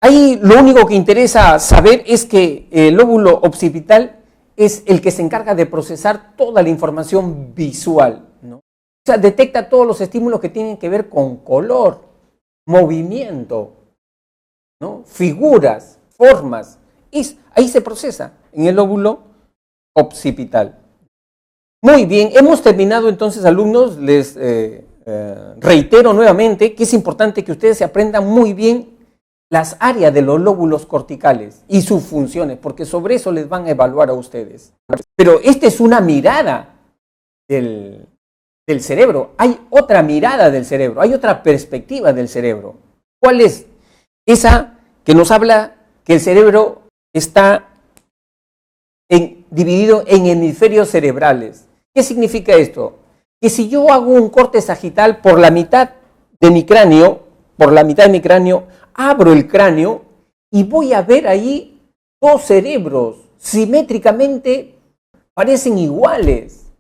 Ahí lo único que interesa saber es que el lóbulo occipital es el que se encarga de procesar toda la información visual, ¿no? O sea, detecta todos los estímulos que tienen que ver con color, movimiento, ¿no?, figuras, formas. Ahí se procesa en el lóbulo occipital. Muy bien, hemos terminado entonces, alumnos. Les reitero nuevamente que es importante que ustedes se aprendan muy bien las áreas de los lóbulos corticales y sus funciones, porque sobre eso les van a evaluar a ustedes. Pero esta es una mirada del cerebro. Hay otra mirada del cerebro, hay otra perspectiva del cerebro. ¿Cuál es? Esa que nos habla que el cerebro está dividido en hemisferios cerebrales. ¿Qué significa esto? Que si yo hago un corte sagital por la mitad de mi cráneo, abro el cráneo y voy a ver ahí dos cerebros simétricamente, parecen iguales,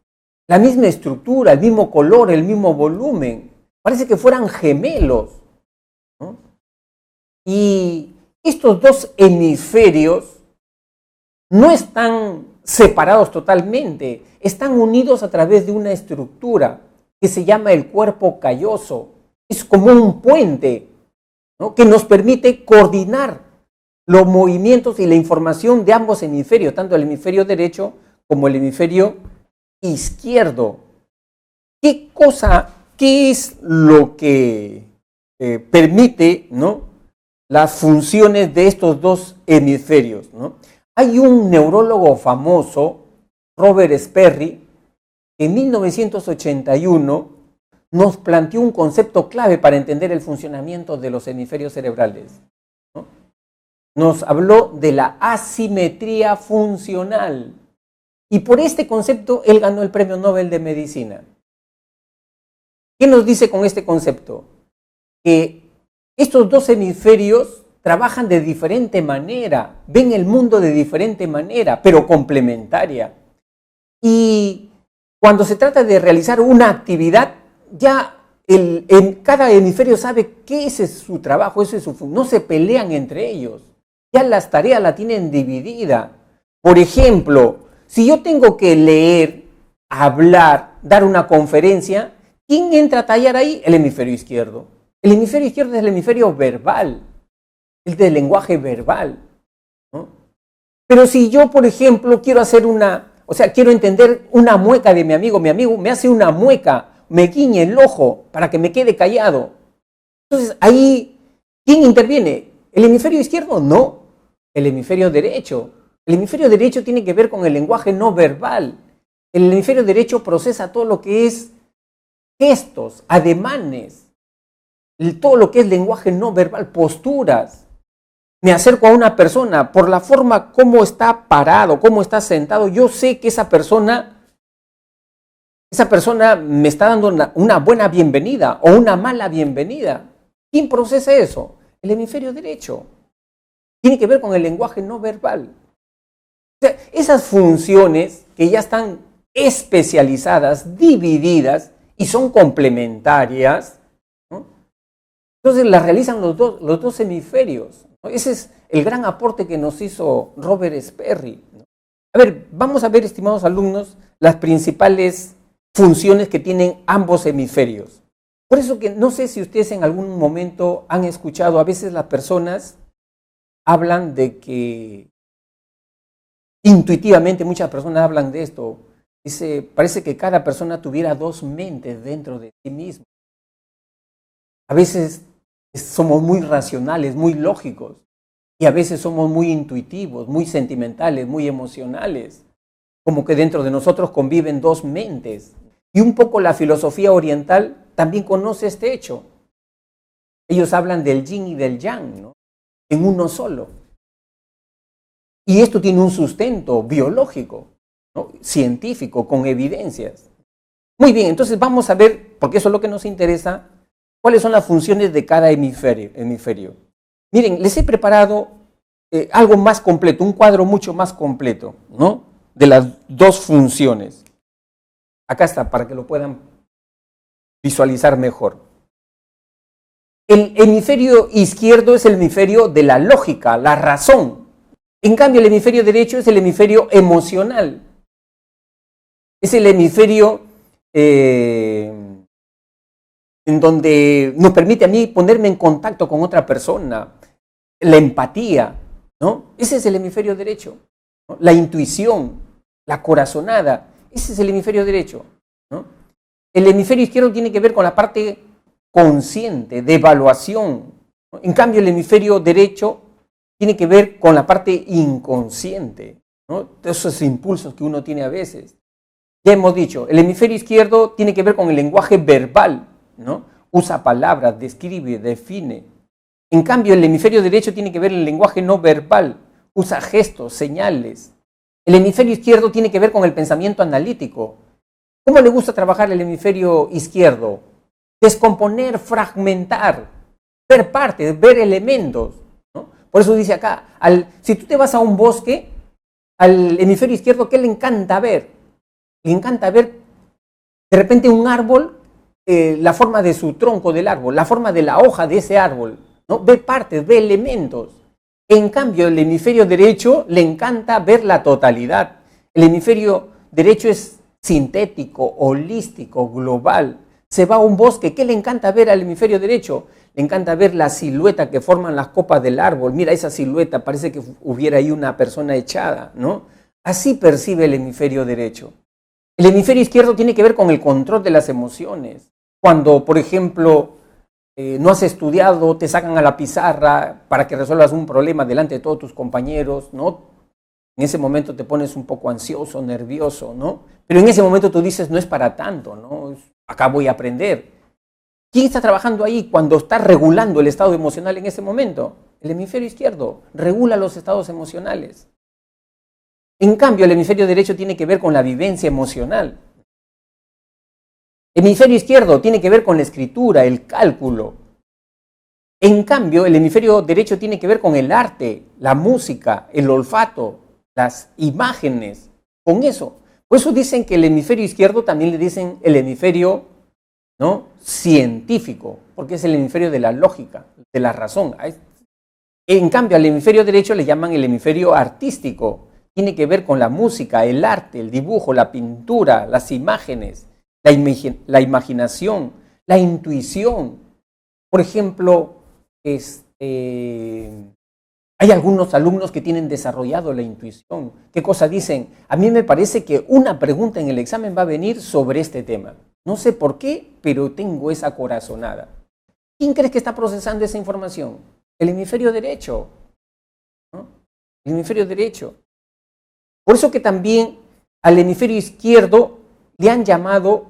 la misma estructura, el mismo color, el mismo volumen, parece que fueran gemelos, ¿no? Y estos dos hemisferios no están separados totalmente, están unidos a través de una estructura que se llama el cuerpo calloso. Es como un puente, ¿no?, que nos permite coordinar los movimientos y la información de ambos hemisferios, tanto el hemisferio derecho como el hemisferio izquierdo. ¿Qué es lo que permite, ¿no?, las funciones de estos dos hemisferios, ¿no? Hay un neurólogo famoso, Robert Sperry, que en 1981 nos planteó un concepto clave para entender el funcionamiento de los hemisferios cerebrales, ¿no? Nos habló de la asimetría funcional y por este concepto él ganó el Premio Nobel de Medicina. ¿Qué nos dice con este concepto? Que estos dos hemisferios trabajan de diferente manera, ven el mundo de diferente manera, pero complementaria. Y cuando se trata de realizar una actividad, ya cada hemisferio sabe qué ese es su trabajo, ese es su función, no se pelean entre ellos, ya las tareas la tienen dividida. Por ejemplo, si yo tengo que leer, hablar, dar una conferencia, ¿quién entra a tallar ahí? El hemisferio izquierdo. El hemisferio izquierdo es el hemisferio verbal, el del lenguaje verbal, ¿no? Pero si yo, por ejemplo, quiero entender una mueca de mi amigo me hace una mueca, me guiña el ojo para que me quede callado. Entonces, ahí, ¿quién interviene? ¿El hemisferio izquierdo? No, el hemisferio derecho. El hemisferio derecho tiene que ver con el lenguaje no verbal. El hemisferio derecho procesa todo lo que es gestos, ademanes, todo lo que es lenguaje no verbal, posturas. Me acerco a una persona, por la forma como está parado, cómo está sentado, yo sé que esa persona me está dando una buena bienvenida o una mala bienvenida. ¿Quién procesa eso? El hemisferio derecho. Tiene que ver con el lenguaje no verbal. O sea, esas funciones que ya están especializadas, divididas y son complementarias, ¿no?, entonces las realizan los dos hemisferios, ¿no? Ese es el gran aporte que nos hizo Robert Sperry, ¿no? A ver, vamos a ver, estimados alumnos, las principales funciones que tienen ambos hemisferios. Por eso que no sé si ustedes en algún momento han escuchado, a veces las personas hablan de que intuitivamente, muchas personas hablan de esto, dice, parece que cada persona tuviera dos mentes dentro de sí misma. A veces somos muy racionales, muy lógicos, y a veces somos muy intuitivos, muy sentimentales, muy emocionales, como que dentro de nosotros conviven dos mentes. Y un poco la filosofía oriental también conoce este hecho. Ellos hablan del yin y del yang, ¿no?, en uno solo. Y esto tiene un sustento biológico, ¿no?, científico, con evidencias. Muy bien, entonces vamos a ver, porque eso es lo que nos interesa, cuáles son las funciones de cada hemisferio. Miren, les he preparado algo más completo, un cuadro mucho más completo, ¿no?, de las dos funciones. Acá está, para que lo puedan visualizar mejor. El hemisferio izquierdo es el hemisferio de la lógica, la razón. En cambio, el hemisferio derecho es el hemisferio emocional. Es el hemisferio en donde nos permite a mí ponerme en contacto con otra persona, la empatía, ¿no? Ese es el hemisferio derecho, ¿no?, la intuición, la corazonada. Ese es el hemisferio derecho, ¿no? El hemisferio izquierdo tiene que ver con la parte consciente, de evaluación, ¿no? En cambio, el hemisferio derecho tiene que ver con la parte inconsciente, ¿no? Esos impulsos que uno tiene a veces. Ya hemos dicho, el hemisferio izquierdo tiene que ver con el lenguaje verbal, ¿no? Usa palabras, describe, define. En cambio, el hemisferio derecho tiene que ver el lenguaje no verbal, usa gestos, señales. El hemisferio izquierdo tiene que ver con el pensamiento analítico. ¿Cómo le gusta trabajar el hemisferio izquierdo? Descomponer, fragmentar, ver partes, ver elementos, ¿no? Por eso dice acá, si tú te vas a un bosque, al hemisferio izquierdo, ¿qué le encanta ver? Le encanta ver de repente un árbol, la forma de su tronco del árbol, la forma de la hoja de ese árbol, ¿no? Ve partes, ve elementos. En cambio, el hemisferio derecho le encanta ver la totalidad. El hemisferio derecho es sintético, holístico, global. Se va a un bosque, ¿qué le encanta ver al hemisferio derecho? Le encanta ver la silueta que forman las copas del árbol. Mira esa silueta, parece que hubiera ahí una persona echada, ¿no? Así percibe el hemisferio derecho. El hemisferio izquierdo tiene que ver con el control de las emociones. Cuando, por ejemplo, no has estudiado, te sacan a la pizarra para que resuelvas un problema delante de todos tus compañeros, ¿no? En ese momento te pones un poco ansioso, nervioso, ¿no? Pero en ese momento tú dices, no es para tanto, ¿no? Acá voy a aprender. ¿Quién está trabajando ahí cuando está regulando el estado emocional en ese momento? El hemisferio izquierdo regula los estados emocionales. En cambio, el hemisferio derecho tiene que ver con la vivencia emocional. El hemisferio izquierdo tiene que ver con la escritura, el cálculo. En cambio, el hemisferio derecho tiene que ver con el arte, la música, el olfato, las imágenes, con eso. Por eso dicen que el hemisferio izquierdo también le dicen el hemisferio, ¿no?, científico, porque es el hemisferio de la lógica, de la razón. En cambio, al hemisferio derecho le llaman el hemisferio artístico. Tiene que ver con la música, el arte, el dibujo, la pintura, las imágenes, la imaginación, la intuición. Por ejemplo, hay algunos alumnos que tienen desarrollado la intuición. ¿Qué cosa dicen? A mí me parece que una pregunta en el examen va a venir sobre este tema. No sé por qué, pero tengo esa corazonada. ¿Quién crees que está procesando esa información? El hemisferio derecho, ¿no? El hemisferio derecho. Por eso que también al hemisferio izquierdo le han llamado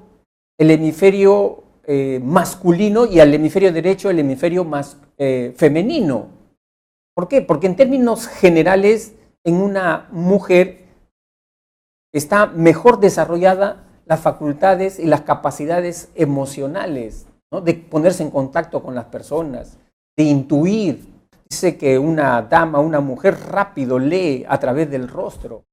el hemisferio masculino y al hemisferio derecho el hemisferio femenino. ¿Por qué? Porque en términos generales en una mujer está mejor desarrollada las facultades y las capacidades emocionales, ¿no?, de ponerse en contacto con las personas, de intuir. Dice que una dama, una mujer rápido lee a través del rostro.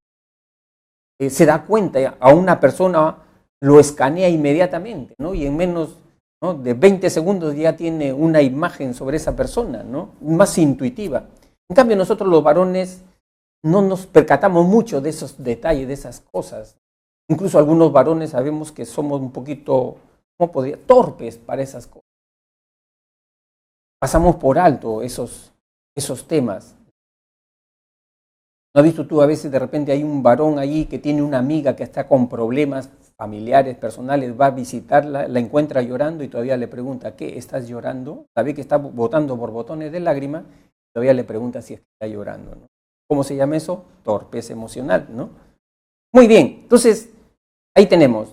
Se da cuenta, a una persona lo escanea inmediatamente, ¿no? Y en menos, ¿no?, de 20 segundos ya tiene una imagen sobre esa persona, ¿no?, más intuitiva. En cambio, nosotros los varones no nos percatamos mucho de esos detalles, de esas cosas. Incluso algunos varones sabemos que somos un poquito, ¿cómo podría?, torpes para esas cosas. Pasamos por alto esos temas. ¿No has visto tú a veces de repente hay un varón allí que tiene una amiga que está con problemas familiares, personales, va a visitarla, la encuentra llorando y todavía le pregunta, ¿qué? ¿Estás llorando? Sabe que está botando borbotones de lágrimas, todavía le pregunta si está llorando, ¿no? ¿Cómo se llama eso? Torpeza emocional, ¿no? Muy bien, entonces ahí tenemos.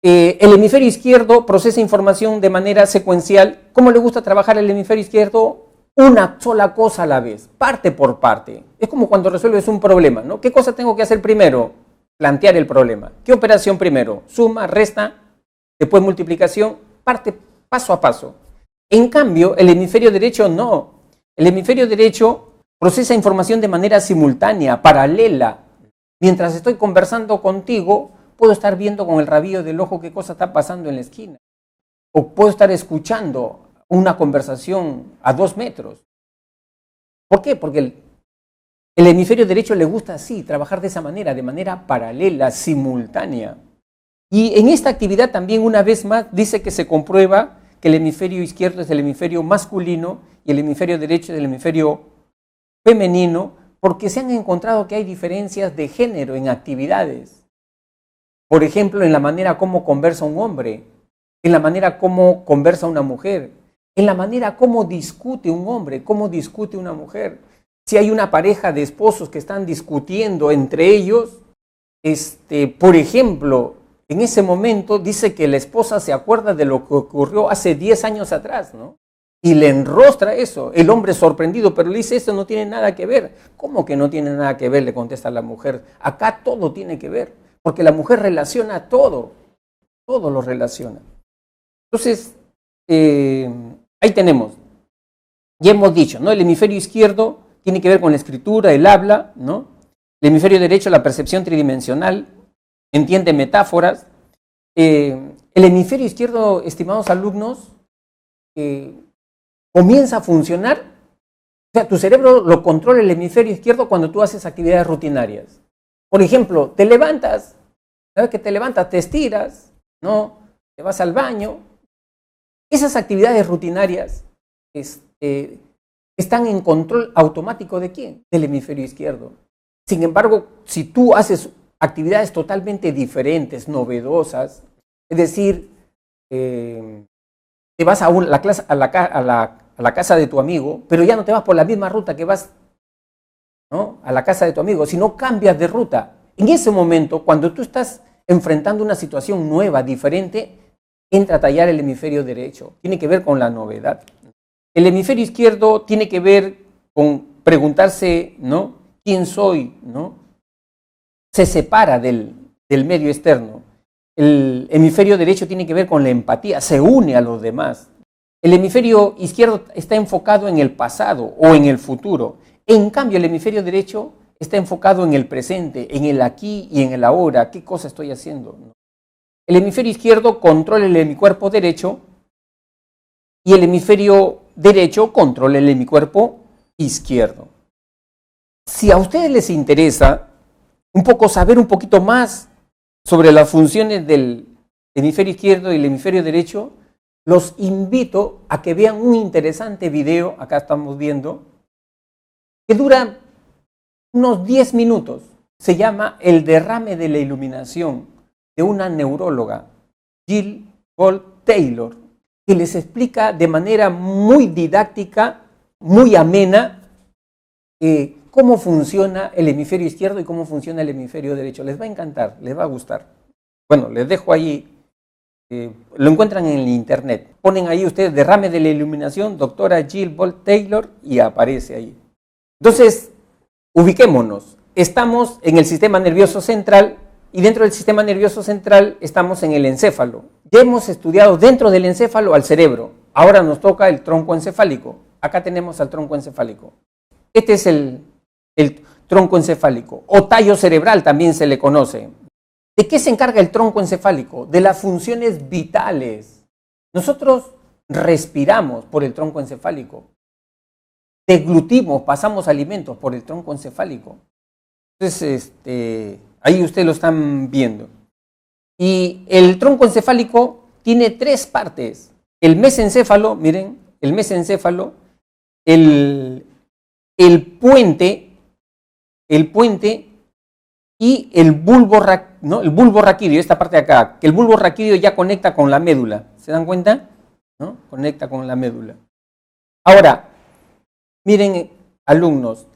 El hemisferio izquierdo procesa información de manera secuencial. ¿Cómo le gusta trabajar el hemisferio izquierdo? Una sola cosa a la vez, parte por parte. Es como cuando resuelves un problema, ¿no? ¿Qué cosa tengo que hacer primero? Plantear el problema. ¿Qué operación primero? Suma, resta, después multiplicación, parte paso a paso. En cambio, el hemisferio derecho no. El hemisferio derecho procesa información de manera simultánea, paralela. Mientras estoy conversando contigo, puedo estar viendo con el rabillo del ojo qué cosa está pasando en la esquina. O puedo estar escuchando una conversación a 2 metros. ¿Por qué? Porque el hemisferio derecho le gusta así, trabajar de esa manera, de manera paralela, simultánea. Y en esta actividad también, una vez más, dice que se comprueba que el hemisferio izquierdo es el hemisferio masculino y el hemisferio derecho es el hemisferio femenino, porque se han encontrado que hay diferencias de género en actividades. Por ejemplo, en la manera como conversa un hombre, en la manera como conversa una mujer, en la manera como discute un hombre, cómo discute una mujer. Si hay una pareja de esposos que están discutiendo entre ellos, por ejemplo, en ese momento dice que la esposa se acuerda de lo que ocurrió hace 10 años atrás, ¿no? Y le enrostra eso. El hombre sorprendido, pero le dice, esto no tiene nada que ver. ¿Cómo que no tiene nada que ver? Le contesta la mujer. Acá todo tiene que ver, porque la mujer relaciona todo lo relaciona. Entonces, ahí tenemos. Ya hemos dicho, ¿no? El hemisferio izquierdo tiene que ver con la escritura, el habla, ¿no? El hemisferio derecho, la percepción tridimensional, entiende metáforas. El hemisferio izquierdo, estimados alumnos, comienza a funcionar. O sea, tu cerebro lo controla el hemisferio izquierdo cuando tú haces actividades rutinarias. Por ejemplo, te levantas, ¿sabes que te levantas? Te estiras, ¿no? Te vas al baño. Esas actividades rutinarias están en control automático ¿de quién? Del hemisferio izquierdo. Sin embargo, si tú haces actividades totalmente diferentes, novedosas, es decir, te vas a la casa de tu amigo, pero ya no te vas por la misma ruta que vas, ¿no?, a la casa de tu amigo, sino cambias de ruta. En ese momento, cuando tú estás enfrentando una situación nueva, diferente, entra a tallar el hemisferio derecho. Tiene que ver con la novedad. El hemisferio izquierdo tiene que ver con preguntarse, ¿no?, ¿quién soy?, ¿no? Se separa del medio externo. El hemisferio derecho tiene que ver con la empatía, se une a los demás. El hemisferio izquierdo está enfocado en el pasado o en el futuro. En cambio, el hemisferio derecho está enfocado en el presente, en el aquí y en el ahora. ¿Qué cosa estoy haciendo? El hemisferio izquierdo controla el hemicuerpo derecho y el hemisferio derecho controla el hemicuerpo izquierdo. Si a ustedes les interesa un poco saber un poquito más sobre las funciones del hemisferio izquierdo y el hemisferio derecho, los invito a que vean un interesante video, acá estamos viendo, que dura unos 10 minutos. Se llama El derrame de la iluminación, de una neuróloga, Jill Bolte Taylor, que les explica de manera muy didáctica, muy amena, cómo funciona el hemisferio izquierdo y cómo funciona el hemisferio derecho. Les va a encantar, les va a gustar. Bueno, les dejo ahí, lo encuentran en el internet. Ponen ahí ustedes derrame de la iluminación, doctora Jill Bolte Taylor, y aparece ahí. Entonces, ubiquémonos. Estamos en el sistema nervioso central y dentro del sistema nervioso central estamos en el encéfalo. Ya hemos estudiado dentro del encéfalo al cerebro. Ahora nos toca el tronco encefálico. Acá tenemos al tronco encefálico. Este es el tronco encefálico, o tallo cerebral también se le conoce. ¿De qué se encarga el tronco encefálico? De las funciones vitales. Nosotros respiramos por el tronco encefálico. Deglutimos, pasamos alimentos por el tronco encefálico. Entonces, ahí ustedes lo están viendo. Y el tronco encefálico tiene 3 partes. El mesencéfalo, miren, el mesencéfalo, el puente y el bulbo raquídeo, esta parte de acá, que el bulbo raquídeo ya conecta con la médula. ¿Se dan cuenta? ¿No? Conecta con la médula. Ahora, miren, alumnos,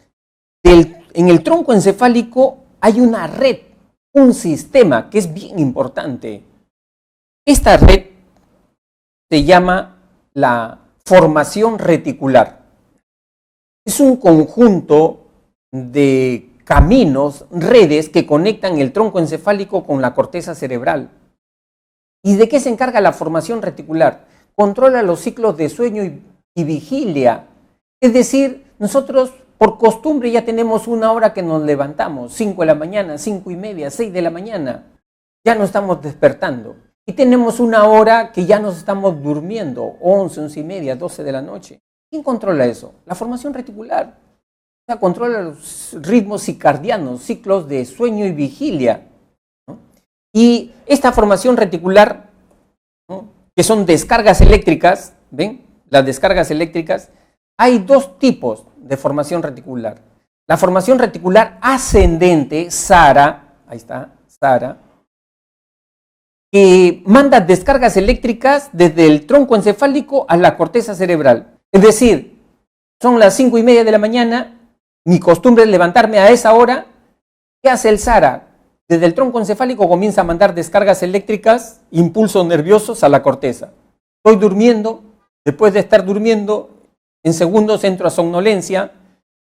en el tronco encefálico hay una red, un sistema que es bien importante. Esta red se llama la formación reticular. Es un conjunto de caminos, redes que conectan el tronco encefálico con la corteza cerebral. ¿Y de qué se encarga la formación reticular? Controla los ciclos de sueño y vigilia. Es decir, nosotros por costumbre ya tenemos una hora que nos levantamos, 5 de la mañana, 5:30, 6 de la mañana. Ya nos estamos despertando. Y tenemos una hora que ya nos estamos durmiendo, 11, 11:30, 12 de la noche. ¿Quién controla eso? La formación reticular. O sea, controla los ritmos circadianos, ciclos de sueño y vigilia, ¿no? Y esta formación reticular, ¿no?, que son descargas eléctricas, ¿ven? Las descargas eléctricas, hay 2 tipos de formación reticular. La formación reticular ascendente, SARA, ahí está, SARA, que manda descargas eléctricas desde el tronco encefálico a la corteza cerebral. Es decir, son las 5:30 de la mañana, mi costumbre es levantarme a esa hora. ¿Qué hace el SARA? Desde el tronco encefálico comienza a mandar descargas eléctricas, impulsos nerviosos a la corteza. Estoy durmiendo, después de estar durmiendo, en segundos entro a somnolencia,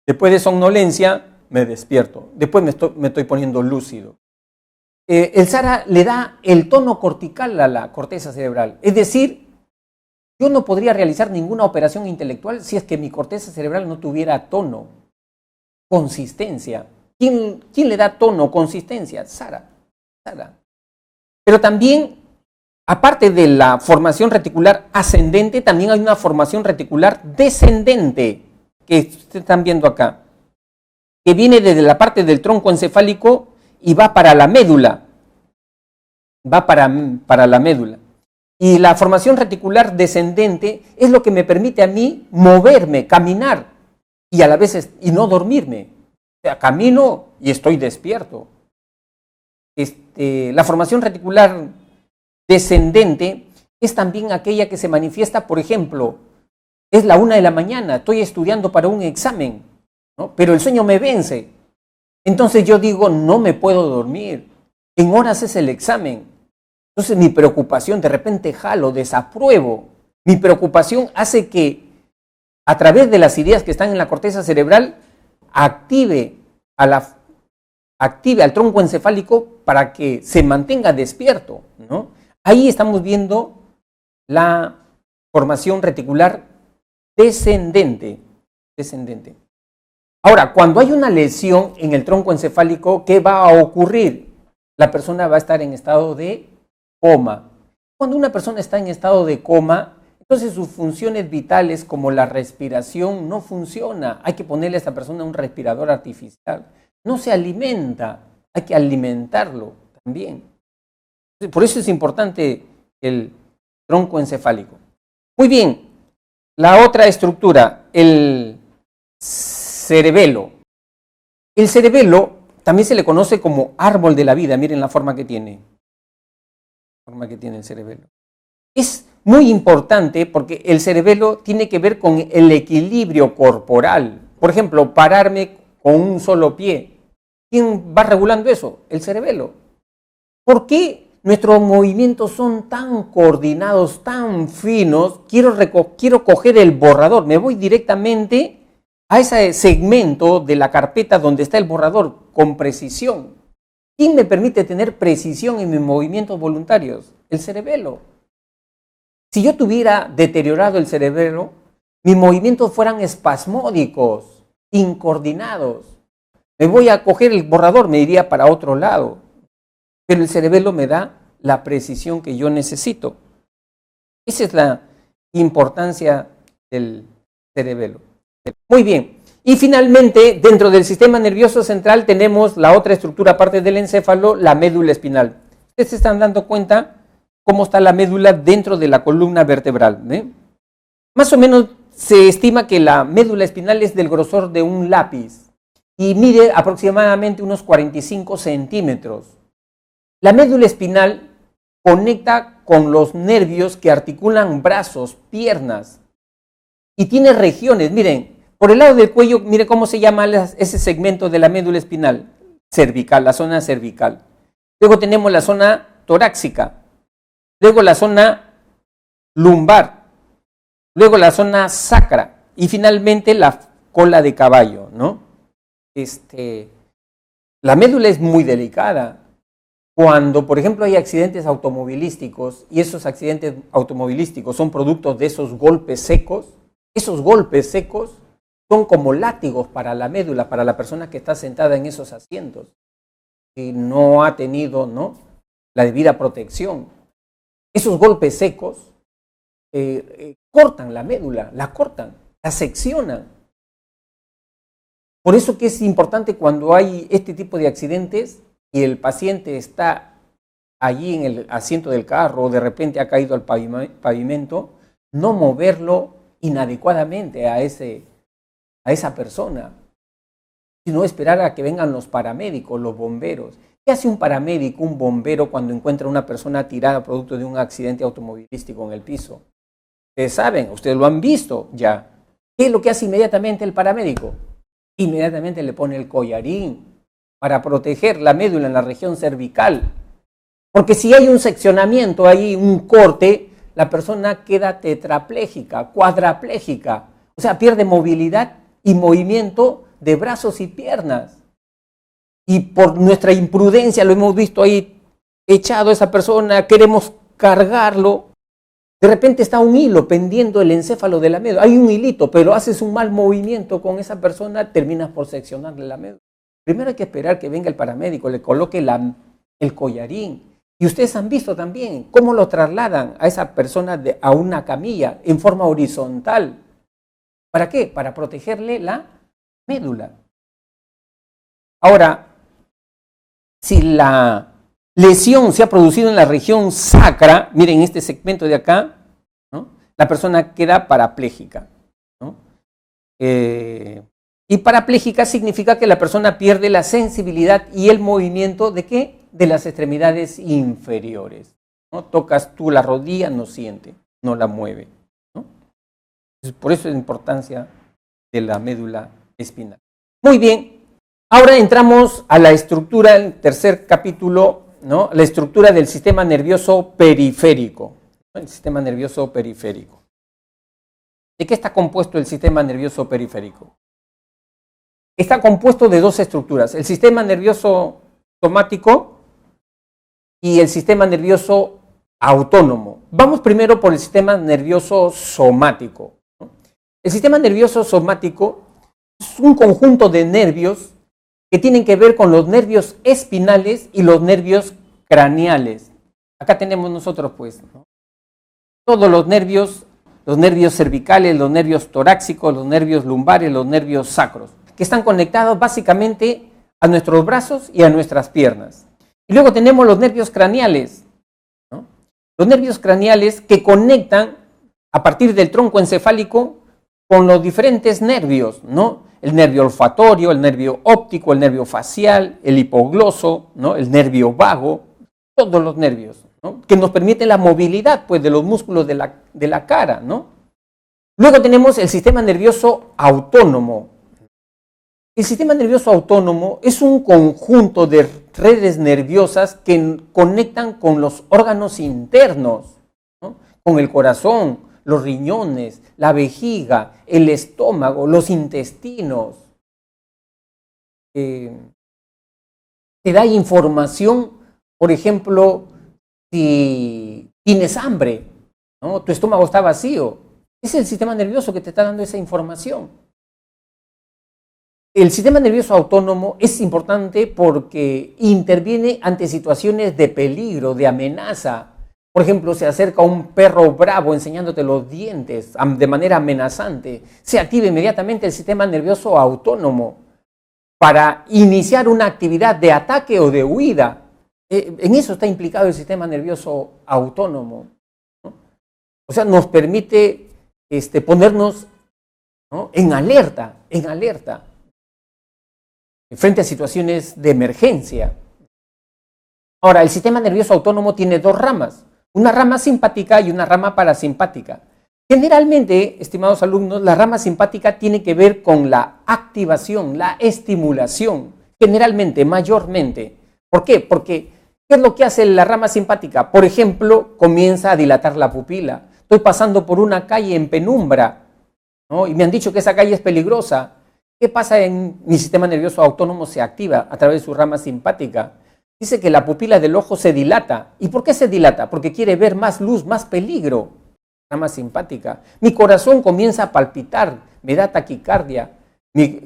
después de somnolencia me despierto, después me estoy poniendo lúcido. El SARA le da el tono cortical a la corteza cerebral, es decir, yo no podría realizar ninguna operación intelectual si es que mi corteza cerebral no tuviera tono, consistencia. ¿Quién le da tono, consistencia? SARA. Pero también, aparte de la formación reticular ascendente, también hay una formación reticular descendente, que ustedes están viendo acá, que viene desde la parte del tronco encefálico y va para la médula. Va para la médula. Y la formación reticular descendente es lo que me permite a mí moverme, caminar, y a la vez no dormirme. O sea, camino y estoy despierto. La formación reticular descendente es también aquella que se manifiesta, por ejemplo, es la 1 de la mañana, estoy estudiando para un examen, ¿no? Pero el sueño me vence. Entonces yo digo, no me puedo dormir. En horas es el examen. Entonces mi preocupación, de repente jalo, desapruebo. Mi preocupación hace que a través de las ideas que están en la corteza cerebral active al tronco encefálico para que se mantenga despierto, ¿no? Ahí estamos viendo la formación reticular descendente. Ahora, cuando hay una lesión en el tronco encefálico, ¿qué va a ocurrir? La persona va a estar en estado de coma. Cuando una persona está en estado de coma, entonces sus funciones vitales como la respiración no funciona. Hay que ponerle a esta persona un respirador artificial. No se alimenta, hay que alimentarlo también. Por eso es importante el tronco encefálico. Muy bien, la otra estructura, el cerebelo. El cerebelo también se le conoce como árbol de la vida. Miren la forma que tiene. El cerebelo. Es muy importante porque el cerebelo tiene que ver con el equilibrio corporal. Por ejemplo, pararme con un solo pie. ¿Quién va regulando eso? El cerebelo. ¿Por qué nuestros movimientos son tan coordinados, tan finos? Quiero coger el borrador. Me voy directamente a ese segmento de la carpeta donde está el borrador con precisión. ¿Quién me permite tener precisión en mis movimientos voluntarios? El cerebelo. Si yo tuviera deteriorado el cerebelo, mis movimientos fueran espasmódicos, incoordinados. Me voy a coger el borrador, me iría para otro lado. Pero el cerebelo me da la precisión que yo necesito. Esa es la importancia del cerebelo. Muy bien. Y finalmente, dentro del sistema nervioso central tenemos la otra estructura aparte del encéfalo, la médula espinal. Ustedes se están dando cuenta cómo está la médula dentro de la columna vertebral, ¿eh? Más o menos se estima que la médula espinal es del grosor de un lápiz y mide aproximadamente unos 45 centímetros. La médula espinal conecta con los nervios que articulan brazos, piernas y tiene regiones. Miren, por el lado del cuello, miren cómo se llama ese segmento de la médula espinal. Cervical, la zona cervical. Luego tenemos la zona torácica. Luego la zona lumbar, luego la zona sacra y finalmente la cola de caballo, ¿no? La médula es muy delicada. Cuando, por ejemplo, hay accidentes automovilísticos y esos accidentes automovilísticos son productos de esos golpes secos son como látigos para la médula, para la persona que está sentada en esos asientos y no ha tenido, ¿no?, la debida protección. Esos golpes secos cortan la médula, la cortan, la seccionan. Por eso que es importante cuando hay este tipo de accidentes y el paciente está allí en el asiento del carro o de repente ha caído al pavimento, no moverlo inadecuadamente a esa persona, sino esperar a que vengan los paramédicos, los bomberos. ¿Qué hace un paramédico, un bombero, cuando encuentra a una persona tirada producto de un accidente automovilístico en el piso? Ustedes saben, ustedes lo han visto ya. ¿Qué es lo que hace inmediatamente el paramédico? Inmediatamente le pone el collarín para proteger la médula en la región cervical. Porque si hay un seccionamiento, hay un corte, la persona queda tetrapléjica, cuadrapléjica. O sea, pierde movilidad y movimiento de brazos y piernas. Y por nuestra imprudencia lo hemos visto ahí echado a esa persona, queremos cargarlo. De repente está un hilo pendiendo el encéfalo de la médula. Hay un hilito, pero haces un mal movimiento con esa persona, terminas por seccionarle la médula. Primero hay que esperar que venga el paramédico, le coloque el collarín. Y ustedes han visto también cómo lo trasladan a esa persona a una camilla en forma horizontal. ¿Para qué? Para protegerle la médula. Ahora, si la lesión se ha producido en la región sacra, miren este segmento de acá, ¿no? La persona queda parapléjica, ¿no? Y parapléjica significa que la persona pierde la sensibilidad y el movimiento ¿de qué? De las extremidades inferiores, ¿no? Tocas tú la rodilla, no siente, no la mueve, ¿no? Por eso es la importancia de la médula espinal. Muy bien. Ahora entramos a la estructura, el tercer capítulo, ¿no? La estructura del sistema nervioso periférico. El sistema nervioso periférico. ¿De qué está compuesto el sistema nervioso periférico? Está compuesto de dos estructuras, el sistema nervioso somático y el sistema nervioso autónomo. Vamos primero por el sistema nervioso somático, ¿no? El sistema nervioso somático es un conjunto de nervios que tienen que ver con los nervios espinales y los nervios craneales. Acá tenemos nosotros, pues, ¿no? Todos los nervios cervicales, los nervios torácicos, los nervios lumbares, los nervios sacros, que están conectados básicamente a nuestros brazos y a nuestras piernas. Y luego tenemos los nervios craneales, ¿no? Los nervios craneales que conectan a partir del tronco encefálico con los diferentes nervios, ¿no? El nervio olfatorio, el nervio óptico, el nervio facial, el hipogloso, ¿no? El nervio vago, todos los nervios, ¿no? Que nos permiten la movilidad, pues, de los músculos de la cara, ¿no? Luego tenemos el sistema nervioso autónomo. El sistema nervioso autónomo es un conjunto de redes nerviosas que conectan con los órganos internos, ¿no? Con el corazón, los riñones, la vejiga, el estómago, los intestinos. Te da información, por ejemplo, si tienes hambre, ¿no? Tu estómago está vacío. Es el sistema nervioso que te está dando esa información. El sistema nervioso autónomo es importante porque interviene ante situaciones de peligro, de amenaza. Por ejemplo, se acerca un perro bravo enseñándote los dientes de manera amenazante. Se activa inmediatamente el sistema nervioso autónomo para iniciar una actividad de ataque o de huida. En eso está implicado el sistema nervioso autónomo, ¿no? O sea, nos permite ponernos, ¿no? en alerta, frente a situaciones de emergencia. Ahora, el sistema nervioso autónomo tiene dos ramas. Una rama simpática y una rama parasimpática. Generalmente, estimados alumnos, la rama simpática tiene que ver con la activación, la estimulación, generalmente, mayormente. ¿Por qué? Porque, ¿qué es lo que hace la rama simpática? Por ejemplo, comienza a dilatar la pupila. Estoy pasando por una calle en penumbra, ¿no? Y me han dicho que esa calle es peligrosa. ¿Qué pasa en mi sistema nervioso autónomo? Se activa a través de su rama simpática. Dice que la pupila del ojo se dilata. ¿Y por qué se dilata? Porque quiere ver más luz, más peligro. Rama simpática. Mi corazón comienza a palpitar, me da taquicardia,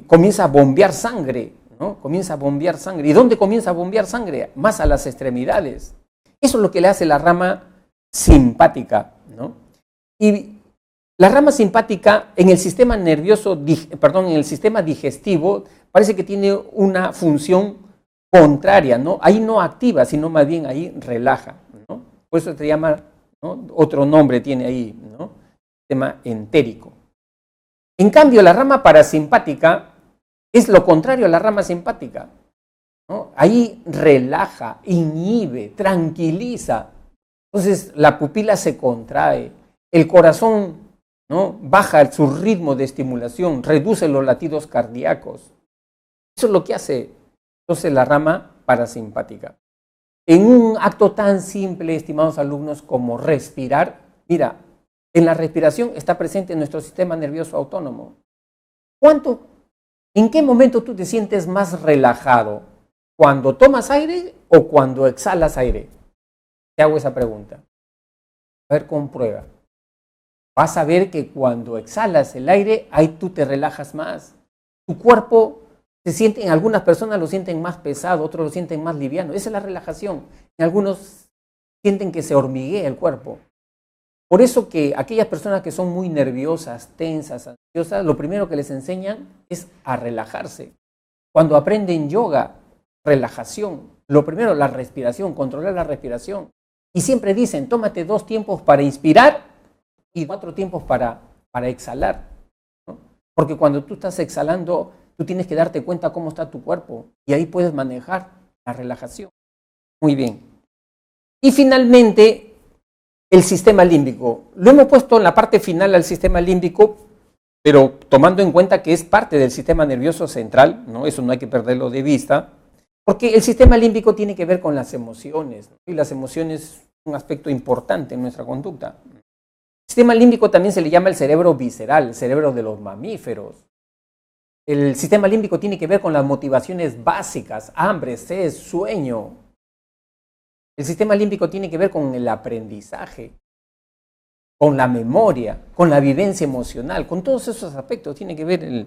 comienza a bombear sangre, ¿no? Comienza a bombear sangre. ¿Y dónde comienza a bombear sangre? Más a las extremidades. Eso es lo que le hace la rama simpática, ¿no? Y la rama simpática en el sistema nervioso, en el sistema digestivo, parece que tiene una función contraria, ¿no? Ahí no activa, sino más bien ahí relaja, ¿no? Por eso se llama, ¿no? Otro nombre tiene ahí, ¿no? Sistema entérico. En cambio, la rama parasimpática es lo contrario a la rama simpática. ¿no? Ahí relaja, inhibe, tranquiliza. Entonces la pupila se contrae, el corazón, ¿no?, baja su ritmo de estimulación, reduce los latidos cardíacos. Eso es lo que hace entonces la rama parasimpática. En un acto tan simple, estimados alumnos, como respirar, mira, en la respiración está presente nuestro sistema nervioso autónomo. ¿En qué momento tú te sientes más relajado? ¿Cuando tomas aire o cuando exhalas aire? Te hago esa pregunta. A ver, comprueba. Vas a ver que cuando exhalas el aire, ahí tú te relajas más. Tu cuerpo se siente, en algunas personas lo sienten más pesado, otros lo sienten más liviano. Esa es la relajación. En algunos sienten que se hormiguea el cuerpo. Por eso que aquellas personas que son muy nerviosas, tensas, ansiosas, lo primero que les enseñan es a relajarse. Cuando aprenden yoga, relajación. Lo primero, la respiración, controlar la respiración. Y siempre dicen, tómate 2 tiempos para inspirar y 4 tiempos para exhalar, ¿no? Porque cuando tú estás exhalando, tú tienes que darte cuenta cómo está tu cuerpo y ahí puedes manejar la relajación. Muy bien. Y finalmente, el sistema límbico. Lo hemos puesto en la parte final al sistema límbico, pero tomando en cuenta que es parte del sistema nervioso central, ¿no? Eso no hay que perderlo de vista, porque el sistema límbico tiene que ver con las emociones, ¿no? Y las emociones son un aspecto importante en nuestra conducta. El sistema límbico también se le llama el cerebro visceral, el cerebro de los mamíferos. El sistema límbico tiene que ver con las motivaciones básicas, hambre, sed, sueño. El sistema límbico tiene que ver con el aprendizaje, con la memoria, con la vivencia emocional, con todos esos aspectos tiene que ver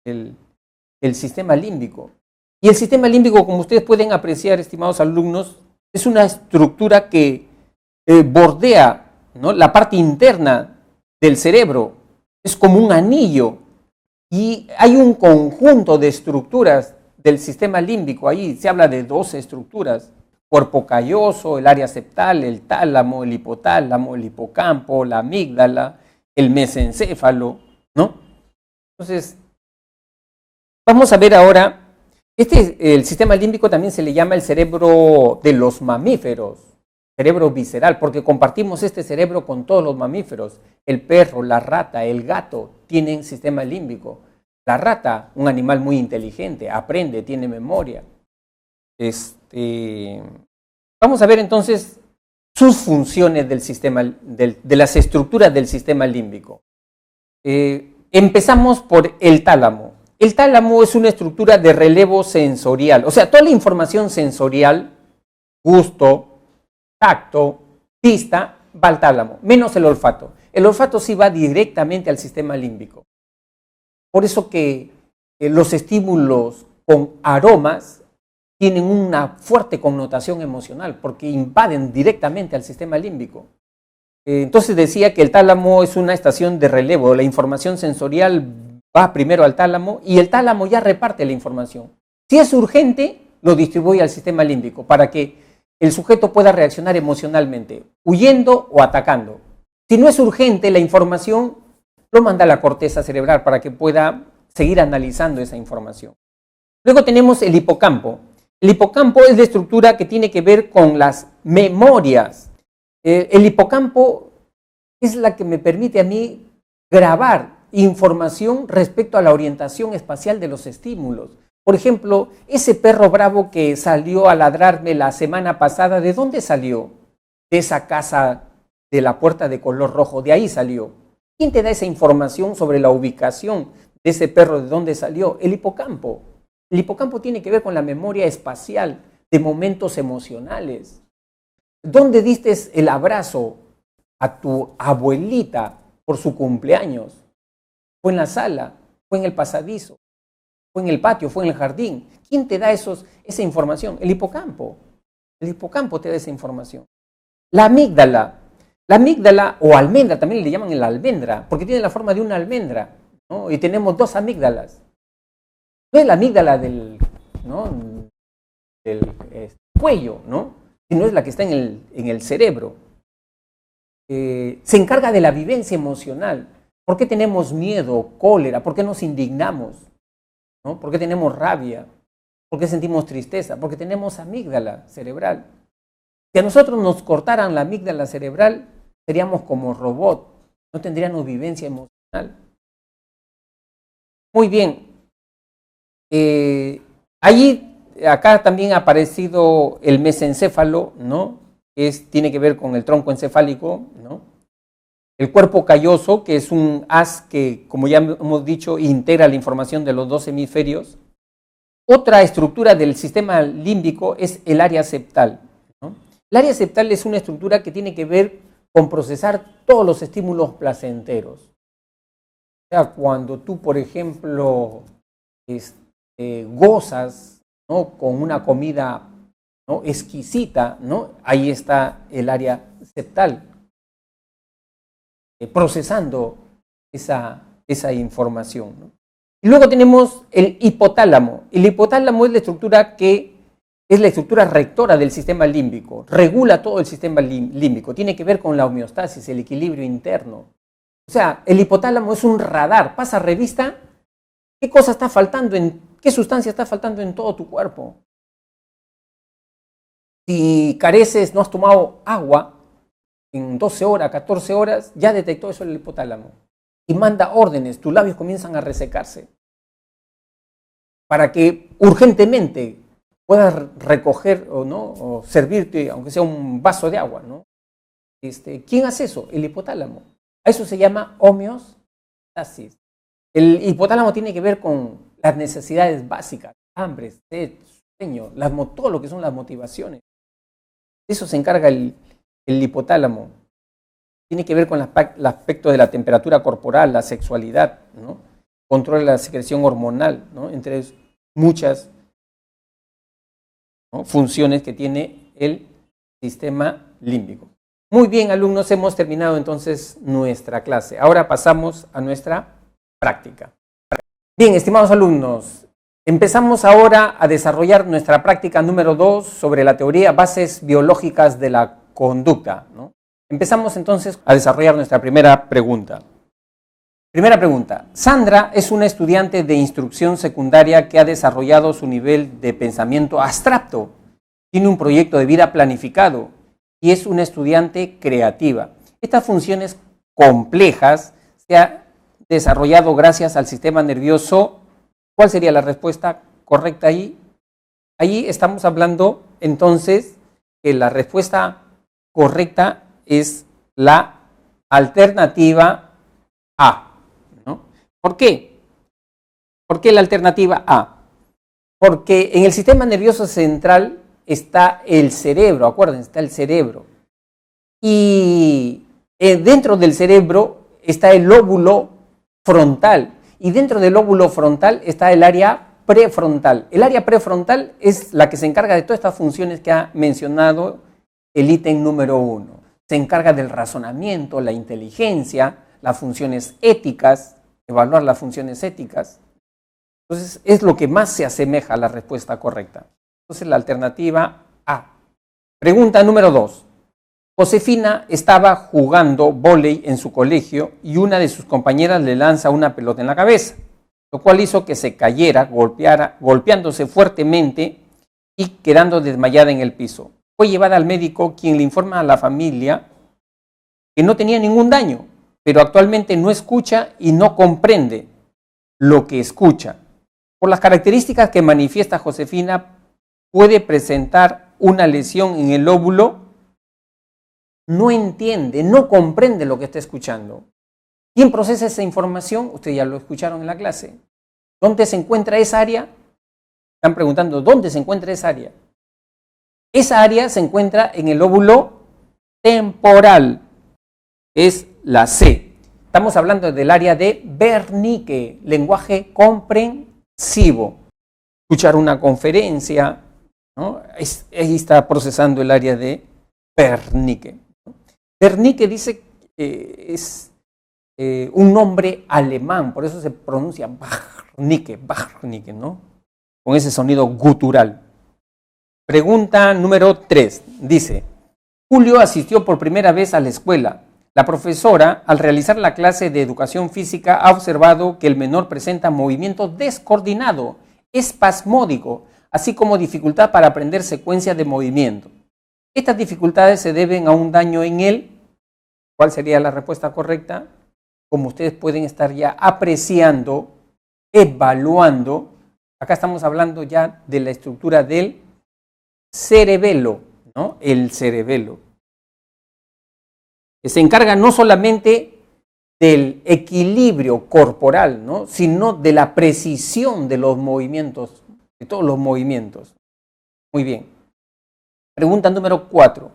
el sistema límbico. Y el sistema límbico, como ustedes pueden apreciar, estimados alumnos, es una estructura que bordea, ¿no?, la parte interna del cerebro. Es como un anillo y hay un conjunto de estructuras del sistema límbico. Ahí se habla de 12 estructuras: cuerpo calloso, el área septal, el tálamo, el hipotálamo, el hipocampo, la amígdala, el mesencéfalo, ¿no? Entonces, vamos a ver ahora, el sistema límbico también se le llama el cerebro de los mamíferos, cerebro visceral, porque compartimos este cerebro con todos los mamíferos. El perro, la rata, el gato tienen sistema límbico. La rata, un animal muy inteligente, aprende, tiene memoria. Vamos a ver entonces sus funciones del sistema, de las estructuras del sistema límbico. Empezamos por el tálamo. El tálamo es una estructura de relevo sensorial, o sea, toda la información sensorial, gusto, tacto, vista, va al tálamo, menos el olfato. El olfato sí va directamente al sistema límbico. Por eso que los estímulos con aromas tienen una fuerte connotación emocional, porque invaden directamente al sistema límbico. Entonces decía que el tálamo es una estación de relevo, la información sensorial va primero al tálamo y el tálamo ya reparte la información. Si es urgente, lo distribuye al sistema límbico para que el sujeto pueda reaccionar emocionalmente, huyendo o atacando. Si no es urgente, la información lo manda a la corteza cerebral para que pueda seguir analizando esa información. Luego tenemos el hipocampo. El hipocampo es la estructura que tiene que ver con las memorias. El hipocampo es la que me permite a mí grabar información respecto a la orientación espacial de los estímulos. Por ejemplo, ese perro bravo que salió a ladrarme la semana pasada, ¿de dónde salió? De esa casa de la puerta de color rojo, de ahí salió. ¿Quién te da esa información sobre la ubicación de ese perro, de dónde salió? El hipocampo. El hipocampo tiene que ver con la memoria espacial de momentos emocionales. ¿Dónde diste el abrazo a tu abuelita por su cumpleaños? ¿Fue en la sala? ¿Fue en el pasadizo? ¿Fue en el patio? ¿Fue en el jardín? ¿Quién te da esa información? El hipocampo. El hipocampo te da esa información. La amígdala. La amígdala o almendra, también le llaman la almendra, porque tiene la forma de una almendra, ¿no? Y tenemos 2 amígdalas. No es la amígdala del cuello, ¿no?, sino es la que está en el cerebro. Se encarga de la vivencia emocional. ¿Por qué tenemos miedo, cólera? ¿Por qué nos indignamos? ¿No? ¿Por qué tenemos rabia? ¿Por qué sentimos tristeza? Porque tenemos amígdala cerebral. Si a nosotros nos cortaran la amígdala cerebral, seríamos como robot, no tendríamos vivencia emocional. Muy bien. Acá también ha aparecido el mesencéfalo, ¿no? Tiene que ver con el tronco encefálico, ¿no? El cuerpo calloso, que es un haz que, como ya hemos dicho, integra la información de los dos hemisferios. Otra estructura del sistema límbico es el área septal, ¿no? El área septal es una estructura que tiene que ver con procesar todos los estímulos placenteros. O sea, cuando tú, por ejemplo, gozas, ¿no?, con una comida, ¿no?, exquisita, ¿no?, ahí está el área septal, procesando esa información, ¿no? Y luego tenemos el hipotálamo. El hipotálamo es la estructura que es la estructura rectora del sistema límbico, regula todo el sistema límbico, tiene que ver con la homeostasis, el equilibrio interno. O sea, el hipotálamo es un radar, pasa revista qué cosa está faltando, qué sustancia está faltando en todo tu cuerpo. Si careces, no has tomado agua en 12 horas, 14 horas, ya detectó eso el hipotálamo y manda órdenes, tus labios comienzan a resecarse para que urgentemente puedas recoger o servirte, aunque sea un vaso de agua, ¿no? ¿Quién hace eso? El hipotálamo. A eso se llama homeostasis. El hipotálamo tiene que ver con las necesidades básicas, hambre, sed, sueño, todo lo que son las motivaciones. De eso se encarga el hipotálamo. Tiene que ver con el aspecto de la temperatura corporal, la sexualidad, ¿no? Controla la secreción hormonal, ¿no?, entre muchas, ¿no?, funciones que tiene el sistema límbico. Muy bien, alumnos, hemos terminado entonces nuestra clase. Ahora pasamos a nuestra práctica. Bien, estimados alumnos, empezamos ahora a desarrollar nuestra práctica número 2 sobre la teoría bases biológicas de la conducta, ¿no? Empezamos entonces a desarrollar nuestra primera pregunta. Primera pregunta. Sandra es una estudiante de instrucción secundaria que ha desarrollado su nivel de pensamiento abstracto. Tiene un proyecto de vida planificado y es una estudiante creativa. Estas funciones complejas se han desarrollado gracias al sistema nervioso. ¿Cuál sería la respuesta correcta ahí? Ahí estamos hablando entonces que la respuesta correcta es la alternativa A, ¿no? ¿Por qué? ¿Por qué la alternativa A? Porque en el sistema nervioso central está el cerebro, acuérdense, está el cerebro. Y dentro del cerebro está el lóbulo frontal. Y dentro del lóbulo frontal está el área prefrontal. El área prefrontal es la que se encarga de todas estas funciones que ha mencionado el ítem número 1. Se encarga del razonamiento, la inteligencia, las funciones éticas, evaluar las funciones éticas. Entonces, es lo que más se asemeja a la respuesta correcta. Entonces, la alternativa A. Pregunta número 2. Josefina estaba jugando vóley en su colegio y una de sus compañeras le lanza una pelota en la cabeza, lo cual hizo que se cayera, golpeándose fuertemente y quedando desmayada en el piso. Fue llevada al médico, quien le informa a la familia que no tenía ningún daño, pero actualmente no escucha y no comprende lo que escucha. Por las características que manifiesta Josefina, puede presentar una lesión en el lóbulo. No entiende, no comprende lo que está escuchando. ¿Quién procesa esa información? Ustedes ya lo escucharon en la clase. ¿Dónde se encuentra esa área? Están preguntando, ¿dónde se encuentra esa área? Esa área se encuentra en el lóbulo temporal. Es la C. Estamos hablando del área de Wernicke, lenguaje comprensivo. Escuchar una conferencia, ¿no? Ahí está procesando el área de Wernicke. Wernicke dice que es un nombre alemán, por eso se pronuncia Wernicke, ¿no? Con ese sonido gutural. Pregunta número 3. Dice, Julio asistió por primera vez a la escuela. La profesora, al realizar la clase de educación física, ha observado que el menor presenta movimiento descoordinado, espasmódico, así como dificultad para aprender secuencias de movimiento. Estas dificultades se deben a un daño en él. ¿Cuál sería la respuesta correcta? Como ustedes pueden estar ya apreciando, evaluando, acá estamos hablando ya de la estructura del cerebelo, ¿no? El cerebelo, que se encarga no solamente del equilibrio corporal, ¿no?, sino de la precisión de los movimientos, de todos los movimientos. Muy bien. Pregunta número 4.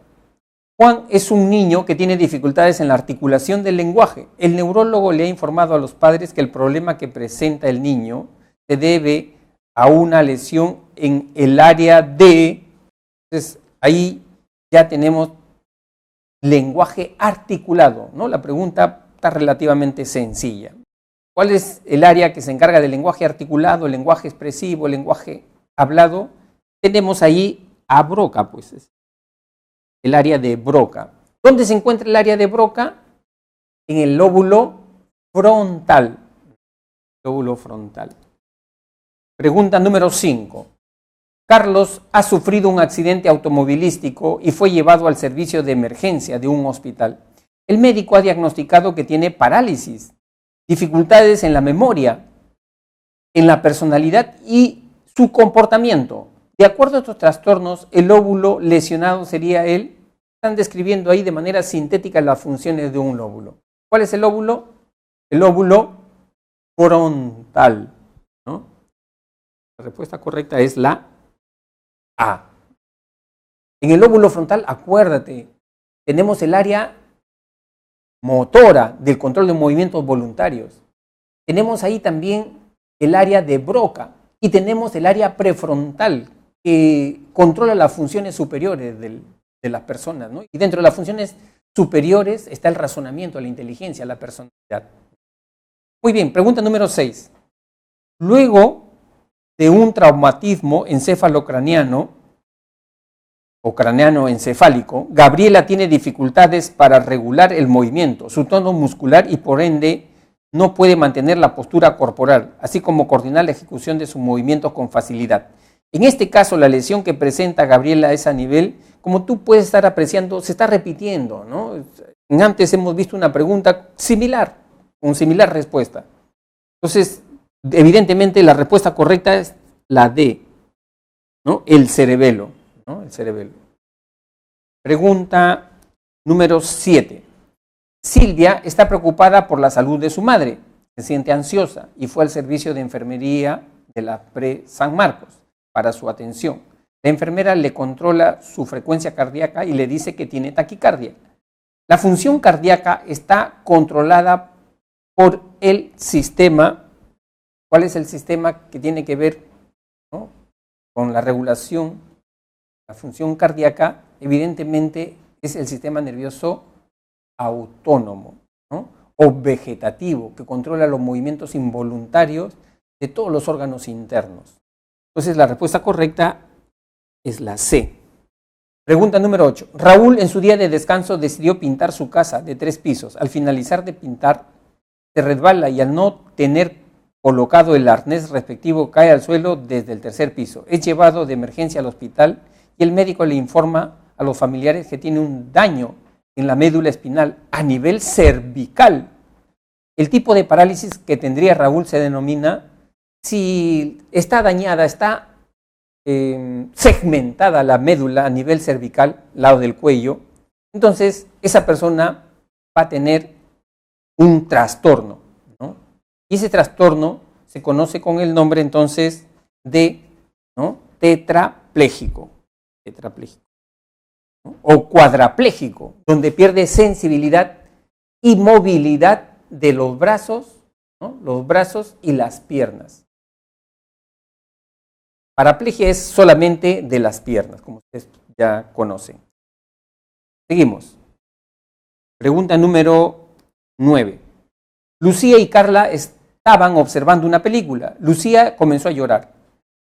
Juan es un niño que tiene dificultades en la articulación del lenguaje. El neurólogo le ha informado a los padres que el problema que presenta el niño se debe a una lesión en el área de... Entonces, ahí ya tenemos lenguaje articulado, ¿no? La pregunta está relativamente sencilla. ¿Cuál es el área que se encarga del lenguaje articulado, el lenguaje expresivo, el lenguaje hablado? Tenemos ahí a Broca, pues, el área de Broca. ¿Dónde se encuentra el área de Broca? En el lóbulo frontal. Lóbulo frontal. Pregunta número 5. Carlos ha sufrido un accidente automovilístico y fue llevado al servicio de emergencia de un hospital. El médico ha diagnosticado que tiene parálisis, dificultades en la memoria, en la personalidad y su comportamiento. De acuerdo a estos trastornos, el lóbulo lesionado sería él. Están describiendo ahí de manera sintética las funciones de un lóbulo. ¿Cuál es el lóbulo? El lóbulo frontal, ¿no? La respuesta correcta es la A. En el lóbulo frontal, acuérdate, tenemos el área motora del control de movimientos voluntarios. Tenemos ahí también el área de Broca y tenemos el área prefrontal que controla las funciones superiores de las personas, ¿no? Y dentro de las funciones superiores está el razonamiento, la inteligencia, la personalidad. Muy bien, pregunta número 6. Luego de un traumatismo encefalocraniano o craneano-encefálico, Gabriela tiene dificultades para regular el movimiento, su tono muscular y por ende no puede mantener la postura corporal, así como coordinar la ejecución de sus movimientos con facilidad. En este caso, la lesión que presenta Gabriela a ese nivel, como tú puedes estar apreciando, se está repitiendo, ¿no? Antes hemos visto una pregunta similar, con similar respuesta. Entonces, evidentemente la respuesta correcta es la D, ¿no? El cerebelo, ¿no? El cerebelo. Pregunta número 7. Silvia está preocupada por la salud de su madre, se siente ansiosa y fue al servicio de enfermería de la Pre San Marcos para su atención. La enfermera le controla su frecuencia cardíaca y le dice que tiene taquicardia. La función cardíaca está controlada por el sistema. ¿Cuál es el sistema que tiene que ver, ¿no?, con la regulación? La función cardíaca, evidentemente, es el sistema nervioso autónomo, ¿no?, o vegetativo, que controla los movimientos involuntarios de todos los órganos internos. Entonces, la respuesta correcta es la C. Pregunta número 8. Raúl, en su día de descanso, decidió pintar su casa de 3 pisos. Al finalizar de pintar, se resbala y al no tener colocado el arnés respectivo, cae al suelo desde el 3er piso. Es llevado de emergencia al hospital y el médico le informa a los familiares que tiene un daño en la médula espinal a nivel cervical. El tipo de parálisis que tendría Raúl se denomina, si está dañada, está segmentada la médula a nivel cervical, lado del cuello, entonces esa persona va a tener un trastorno, ¿no? Y ese trastorno se conoce con el nombre entonces de, ¿no?, tetrapléjico, ¿no?, o cuadrapléjico, donde pierde sensibilidad y movilidad de los brazos, ¿no?, los brazos y las piernas. Paraplegia es solamente de las piernas, como ustedes ya conocen. Seguimos. Pregunta número 9. Lucía y Carla estaban observando una película. Lucía comenzó a llorar.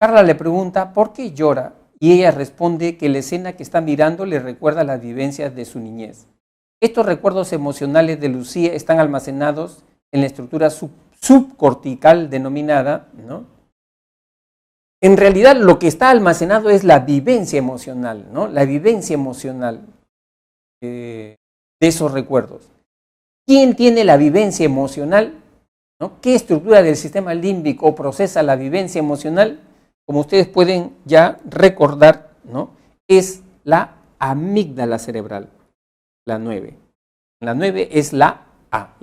Carla le pregunta ¿por qué llora? Y ella responde que la escena que está mirando le recuerda las vivencias de su niñez. Estos recuerdos emocionales de Lucía están almacenados en la estructura subcortical denominada, ¿no?, en realidad lo que está almacenado es la vivencia emocional, ¿no? La vivencia emocional de esos recuerdos. ¿Quién tiene la vivencia emocional? ¿No? ¿Qué estructura del sistema límbico procesa la vivencia emocional? Como ustedes pueden ya recordar, ¿no? Es la amígdala cerebral, la 9. La 9 es la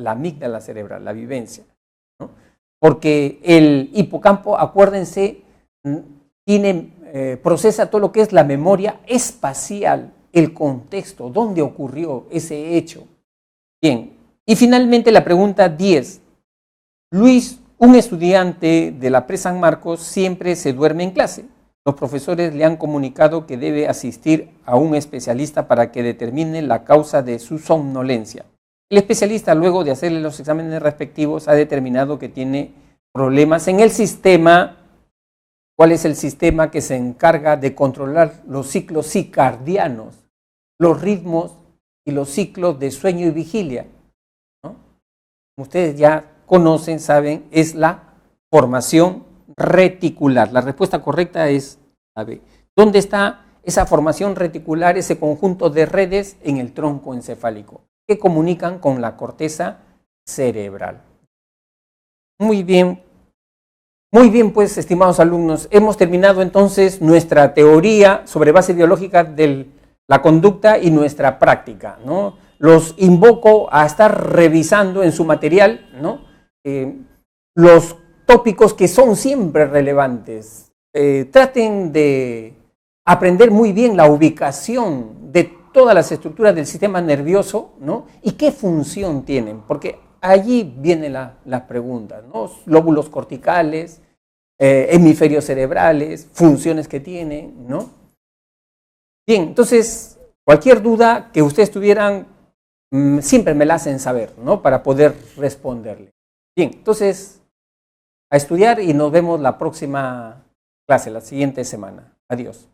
amígdala cerebral, la vivencia, ¿no? Porque el hipocampo, acuérdense, procesa todo lo que es la memoria espacial, el contexto, dónde ocurrió ese hecho. Bien, y finalmente la pregunta 10. Luis, un estudiante de la Pre-San Marcos, siempre se duerme en clase. Los profesores le han comunicado que debe asistir a un especialista para que determine la causa de su somnolencia. El especialista, luego de hacerle los exámenes respectivos, ha determinado que tiene problemas en el sistema. ¿Cuál es el sistema que se encarga de controlar los ciclos circadianos, los ritmos y los ciclos de sueño y vigilia? ¿No? Como ustedes ya conocen, saben, es la formación reticular. La respuesta correcta es la B. ¿Dónde está esa formación reticular, ese conjunto de redes? En el tronco encefálico, que comunican con la corteza cerebral. Muy bien, pues, estimados alumnos, hemos terminado entonces nuestra teoría sobre base biológica de la conducta y nuestra práctica, ¿no? Los invoco a estar revisando en su material, ¿no? Los tópicos que son siempre relevantes. Traten de aprender muy bien la ubicación de todas las estructuras del sistema nervioso, ¿no? Y qué función tienen, porque allí vienen las preguntas, ¿no? Lóbulos corticales, hemisferios cerebrales, funciones que tienen, ¿no? Bien, entonces, cualquier duda que ustedes tuvieran, siempre me la hacen saber, ¿no? Para poder responderle. Bien, entonces, a estudiar y nos vemos la próxima clase, la siguiente semana. Adiós.